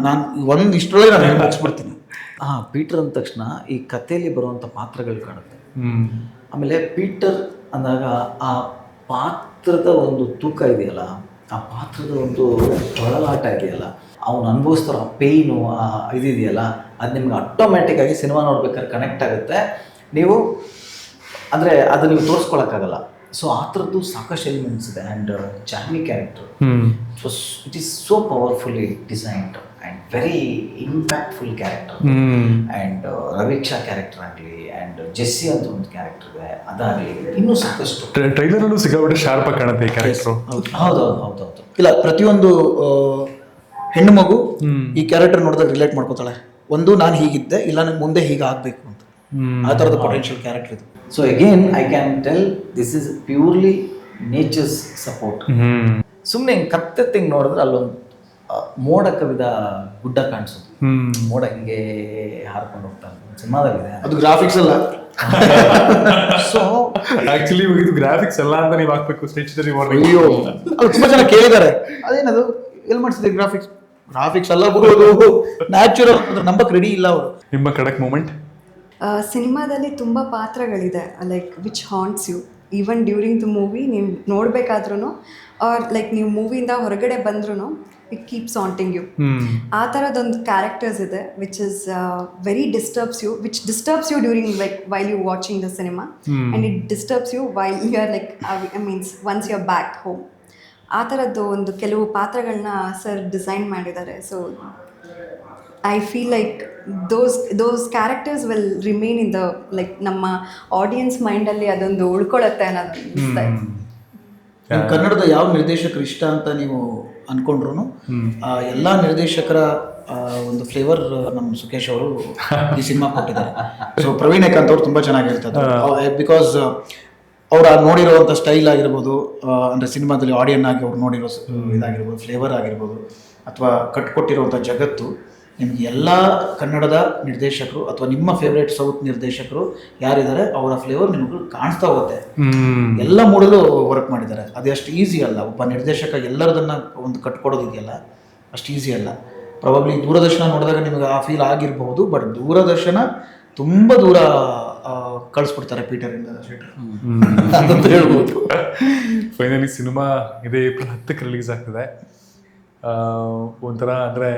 ಒಂದು ಇಷ್ಟರೊಳಗೆ ನಾನು ಮುಗಿಸ್ಬಿಡ್ತೀನಿ. ಪೀಟರ್ ಅಂದ ತಕ್ಷಣ ಈ ಕಥೆಯಲ್ಲಿ ಬರುವಂಥ ಪಾತ್ರಗಳು ಕಾಣುತ್ತೆ. ಆಮೇಲೆ ಪೀಟರ್ ಅಂದಾಗ ಆ ಪಾತ್ರದ ಒಂದು ತೂಕ ಇದೆಯಲ್ಲ, ಆ ಪಾತ್ರದ ಒಂದು ತೊಳಲಾಟ ಇದೆಯಲ್ಲ, ಅವನು ಅನುಭವಿಸ್ತಾರೋ ಆ ಪೇಯ್ನು, ಆ ಇದೆಯಲ್ಲ, ಅದು ನಿಮ್ಗೆ ಆಟೋಮ್ಯಾಟಿಕ್ ಆಗಿ ಸಿನಿಮಾ ನೋಡ್ಬೇಕಾದ್ರೆ ಕನೆಕ್ಟ್ ಆಗುತ್ತೆ. ನೀವು ಅಂದರೆ ಅದು ನೀವು ತೋರಿಸ್ಕೊಳಕ್ಕಾಗಲ್ಲ. ಸೊ ಆ ಥರದ್ದು ಸಾಕಷ್ಟು ಎಲಿಮೆಂಟ್ಸ್ ಇದೆ. And Janvi character it is so powerfully designed and very impactful character. And Raveeksha character ಆಗಲಿ, ಆ್ಯಂಡ್ ಜೆಸ್ಸಿ ಅಂತ ಒಂದು ಕ್ಯಾರೆಕ್ಟರ್ ಇದೆ, ಅದಾಗಲಿ, ಇನ್ನೂ ಸಾಕಷ್ಟು. ಟ್ರೈಲರಲ್ಲೂ ಸಿಕ್ಕಾಪಟ್ಟೆ ಶಾರ್ಪ್ ಆಗಿ ಕಾಣುತ್ತೆ ಈ ಕ್ಯಾರೆಕ್ಟರ್. ಹೌದೌದು. ಇಲ್ಲ, ಪ್ರತಿಯೊಂದು ಹೆಣ್ಣು ಮಗು ಈ ಕ್ಯಾರೆಕ್ಟರ್ ನೋಡಿದಾಗ ರಿಲೇಟ್ ಮಾಡ್ಕೋತಾಳೆ. ಒಂದು ನಾನು ಹೀಗಿದ್ದೆ, ಇಲ್ಲ ನನಗೆ ಮುಂದೆ ಹೀಗೆ ಆಗಬೇಕು ಅಂತ, ಆ ಥರದ ಪೊಟೆನ್ಷಿಯಲ್ ಕ್ಯಾರೆಕ್ಟರ್ ಇದು. So again I can tell this is purely nature's support. ಸುಮ್ಮನೆ ಹಿಂಗೆ ಕತ್ತೆತ್ತಿಂಗ್ ನೋಡಿದ್ರೆ ಅಲ್ಲೊಂದು ಮೋಡ ಕವಿದ ಗುಡ್ಡ ಕಾಣಿಸೋದು, ಮೋಡ ಹಿಂಗೆ ಹಾರ್ಕೊಂಡು ಹೋಗ್ತಾರೆ ಸಿನಿಮಾದಾಗಿದೆ. ಅದು ಗ್ರಾಫಿಕ್ಸ್ ಅಲ್ಲ. ಸೊ ಆಕ್ಚುಲಿ ಇದು ಗ್ರಾಫಿಕ್ಸ್ ಎಲ್ಲ ಅಂತ ನೀವು ಹಾಕ್ಬೇಕು ಸ್ಟೇಜ್ದಲ್ಲಿ. ಅಯ್ಯೋ, ಅದು ತುಂಬಾ ಜನ ಕೇಳಿದ್ದಾರೆ, ಅದೇನದು ಎಲ್ಲಿ ಮಾಡಿಸಿದ್ರಿ ಗ್ರಾಫಿಕ್ಸ್ ಅಲ್ಲ ಬರೋದು, ನ್ಯಾಚುರಲ್, ನಂಬಕ್ ರೆಡಿ ಇಲ್ಲ ಅವರು. ನಿಮ್ಮ ಕಡಕ್ ಮೂಮೆಂಟ್? ಸಿನಿಮಾದಲ್ಲಿ ತುಂಬ ಪಾತ್ರಗಳಿದೆ, like which haunts you. Even during the movie ನೀವು ನೋಡಬೇಕಾದ್ರೂ ಆರ್ ಲೈಕ್ ನೀವು ಮೂವಿಯಿಂದ ಹೊರಗಡೆ ಬಂದ್ರೂ ಇಟ್ ಕೀಪ್ಸ್ ಆಂಟಿಂಗ್ ಯು. ಆ ಥರದೊಂದು ಕ್ಯಾರೆಕ್ಟರ್ಸ್ ಇದೆ which is very disturbs you during like while you watching the cinema and it disturbs you while you are like means once you are back home. ಆ ಥರದ್ದು ಒಂದು ಕೆಲವು ಪಾತ್ರಗಳನ್ನ sir design ಮಾಡಿದ್ದಾರೆ. So I feel like those characters will remain in the like ನಮ್ಮ audience ಮೈಂಡಲ್ಲಿ ಅದೊಂದು ಉಳ್ಕೊಳ್ಳುತ್ತೆ ಅನ್ನೋದು ಅನಿಸ್ತಾ ಇದೆ. ನಿಮ್ಗೆ ಕನ್ನಡದ ಯಾವ ನಿರ್ದೇಶಕರು ಇಷ್ಟ ಅಂತ ನೀವು ಅನ್ಕೊಂಡ್ರು ಎಲ್ಲ ನಿರ್ದೇಶಕರ ಒಂದು ಫ್ಲೇವರ್ ನಮ್ಮ ಸುಖೇಶ್ ಅವರು ಈ ಸಿನಿಮಾ ಕೊಟ್ಟಿದ್ದಾರೆ. ಸೊ ಪ್ರವೀಣ್ ಏಕಾಂತ್ ಅವರು ತುಂಬ ಚೆನ್ನಾಗಿ ಹೇಳ್ತಾರೆ ಬಿಕಾಸ್ ಅವ್ರು ನೋಡಿರೋವಂಥ ಸ್ಟೈಲ್ ಆಗಿರ್ಬೋದು, ಅಂದರೆ ಸಿನಿಮಾದಲ್ಲಿ ಆಡಿಯನ್ ಆಗಿ ಅವ್ರು ನೋಡಿರೋ ಇದಾಗಿರ್ಬೋದು, ಫ್ಲೇವರ್ ಆಗಿರ್ಬೋದು, ಅಥವಾ ಕಟ್ಕೊಟ್ಟಿರುವಂಥ ಜಗತ್ತು ನಿಮಗೆ ಎಲ್ಲ ಕನ್ನಡದ ನಿರ್ದೇಶಕರು ಅಥವಾ ನಿಮ್ಮ ಫೇವ್ರೇಟ್ ಸೌತ್ ನಿರ್ದೇಶಕರು ಯಾರಿದ್ದಾರೆ ಅವರ ಫ್ಲೇವರ್ ನಿಮಗೂ ಕಾಣಿಸ್ತಾ ಹೋಗುತ್ತೆ. ಎಲ್ಲ ಮೂಡಲು ವರ್ಕ್ ಮಾಡಿದ್ದಾರೆ. ಅದು ಅಷ್ಟು ಈಸಿ ಅಲ್ಲ. ಒಬ್ಬ ನಿರ್ದೇಶಕ ಎಲ್ಲರದನ್ನ ಒಂದು ಕಟ್ಕೊಡೋದಿದೆಯಲ್ಲ ಅಷ್ಟು ಈಸಿ ಅಲ್ಲ. ಪ್ರಾಬಬ್ಲಿ ದೂರದರ್ಶನ ನೋಡಿದಾಗ ನಿಮಗೆ ಆ ಫೀಲ್ ಆಗಿರಬಹುದು, ಬಟ್ ದೂರದರ್ಶನ ತುಂಬ ದೂರ ಕಳಿಸ್ಬಿಡ್ತಾರೆ ಪೀಟರಿಂದ ಅಂತ ಹೇಳ್ಬೋದು. ಫೈನಲಿ ಸಿನಿಮಾ ಇದೇ ಏಪ್ರಿಲ್ 10ಕ್ಕೆ ರಿಲೀಸ್ ಆಗ್ತದೆ. ಒಂಥರ ಅಂದರೆ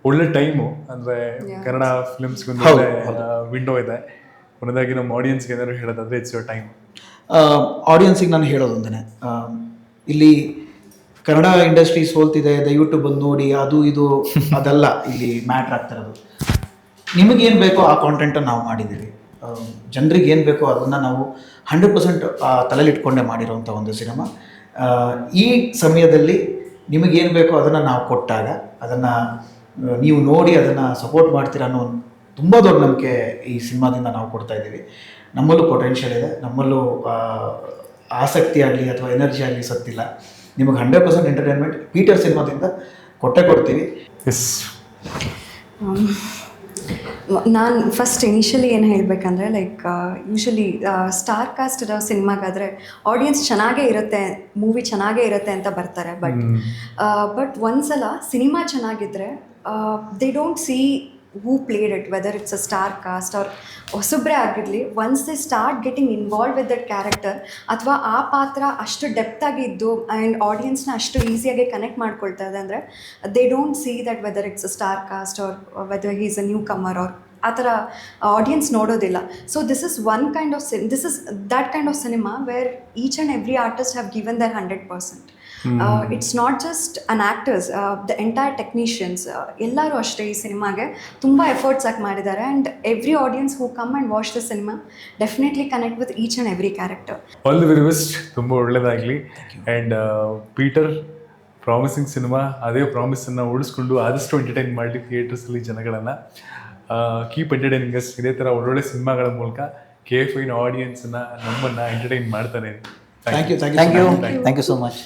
ಒಳ್ಳೆ ಟೈಮು, ಅಂದರೆ ಕನ್ನಡ ಫಿಲ್ಮ್ಸ್ಗೊಂದು ವಿಂಡೋ ಇದೆ. ಒಂದಾಗಿ ನಮ್ಮ ಆಡಿಯನ್ಸ್ಗೆ ಏನಾದ್ರು ಹೇಳೋದಾದ್ರೆ ಇಟ್ಸ್ ಯುವರ್ ಟೈಮ್. ಆಡಿಯನ್ಸಿಗೆ ನಾನು ಹೇಳೋದೊಂದೇ, ಇಲ್ಲಿ ಕನ್ನಡ ಇಂಡಸ್ಟ್ರಿ ಸೋಲ್ತಿದೆ, ದಯವಿಟ್ಟು ಬಂದು ನೋಡಿ, ಅದು ಇದು ಅದೆಲ್ಲ ಇಲ್ಲಿ ಮ್ಯಾಟ್ರ್ ಆಗ್ತಿರೋದು. ನಿಮಗೇನು ಬೇಕೋ ಆ ಕಾಂಟೆಂಟನ್ನು ನಾವು ಮಾಡಿದ್ದೀವಿ. ಜನರಿಗೆ ಏನು ಬೇಕೋ ಅದನ್ನು ನಾವು 100% ತಲೆಲಿಟ್ಕೊಂಡೇ ಮಾಡಿರೋವಂಥ ಒಂದು ಸಿನಿಮಾ. ಈ ಸಮಯದಲ್ಲಿ ನಿಮಗೇನು ಬೇಕೋ ಅದನ್ನು ನಾವು ಕೊಟ್ಟಾಗ ಅದನ್ನು ನೀವು ನೋಡಿ ಅದನ್ನು ಸಪೋರ್ಟ್ ಮಾಡ್ತೀರಾ ಅನ್ನೋ ಒಂದು ತುಂಬ ದೊಡ್ಡ ನಂಬಿಕೆ ಈ ಸಿನಿಮಾದಿಂದ ನಾವು ಕೊಡ್ತಾ ಇದ್ದೀವಿ. ನಮ್ಮಲ್ಲೂ ಪೊಟೆನ್ಷಿಯಲ್ ಇದೆ, ನಮ್ಮಲ್ಲೂ ಆಸಕ್ತಿ ಆಗಲಿ ಅಥವಾ ಎನರ್ಜಿ ಆಗಲಿ ಸತ್ತಿಲ್ಲ. ನಿಮಗೆ 100% ಎಂಟರ್ಟೈನ್ಮೆಂಟ್ ಪೀಟರ್ ಸಿನಿಮಾದಿಂದ ಕೊಡ್ತೀವಿ. ಎಸ್, ನಾನು ಫಸ್ಟ್ ಇನಿಷಿಯಲಿ ಏನು ಹೇಳಬೇಕಂದ್ರೆ ಲೈಕ್ ಯೂಶಲಿ ಸ್ಟಾರ್ ಕಾಸ್ಟ್ ಇರೋ ಸಿನಿಮಾಗಾದರೆ ಆಡಿಯನ್ಸ್ ಚೆನ್ನಾಗೇ ಇರುತ್ತೆ, ಮೂವಿ ಚೆನ್ನಾಗೇ ಇರುತ್ತೆ ಅಂತ ಬರ್ತಾರೆ. ಬಟ್ ಒಂದ್ಸಲ ಸಿನಿಮಾ ಚೆನ್ನಾಗಿದ್ದರೆ they don't see who played it, whether it's a star cast or ಹೊಸಬ್ರೇ ಆಗಿರಲಿ. Once they start getting involve with that character ಅಥವಾ ಆ ಪಾತ್ರ ಅಷ್ಟು ಡೆಪ್ತಾಗಿ ಇದ್ದು ಆ್ಯಂಡ್ ಆಡಿಯನ್ಸ್ನ ಅಷ್ಟು ಈಸಿಯಾಗಿ ಕನೆಕ್ಟ್ ಮಾಡ್ಕೊಳ್ತಾ ಇದೆ ಅಂದರೆ they don't see that whether it's a star cast or whether he is a newcomer or ಆ ಥರ ಆಡಿಯನ್ಸ್ ನೋಡೋದಿಲ್ಲ. So this is that kind of cinema where each and every artist have given their 100%. It's not just an actors, the entire technicians, ಎಲ್ಲರೂ ಅಷ್ಟೇ ಈ ಸಿನಿಮಾಗೆ ತುಂಬ efforts ಆಗಿ ಮಾಡಿದ್ದಾರೆ. And every audience who come and watch the cinema definitely connect with each and every character. All the very best, ತುಂಬ ಒಳ್ಳೆಯದಾಗಲಿ. And Peter promising cinema, ಅದೇ ಪ್ರಾಮಿಸನ್ನು ಉಳಿಸ್ಕೊಂಡು ಆದಷ್ಟು ಎಂಟರ್ಟೈನ್ ಮಾಡಲಿ ಥಿಯೇಟರ್ಸಲ್ಲಿ ಜನಗಳನ್ನು. Keep entertaining us. ಇದೇ ಥರ ಒಳ್ಳೊಳ್ಳೆ ಸಿನಿಮಾಗಳ ಮೂಲಕ KFIನ ಆಡಿಯನ್ಸನ್ನು ನಮ್ಮನ್ನು ಎಂಟರ್ಟೈನ್ ಮಾಡ್ತಾನೆ. Thank you so much.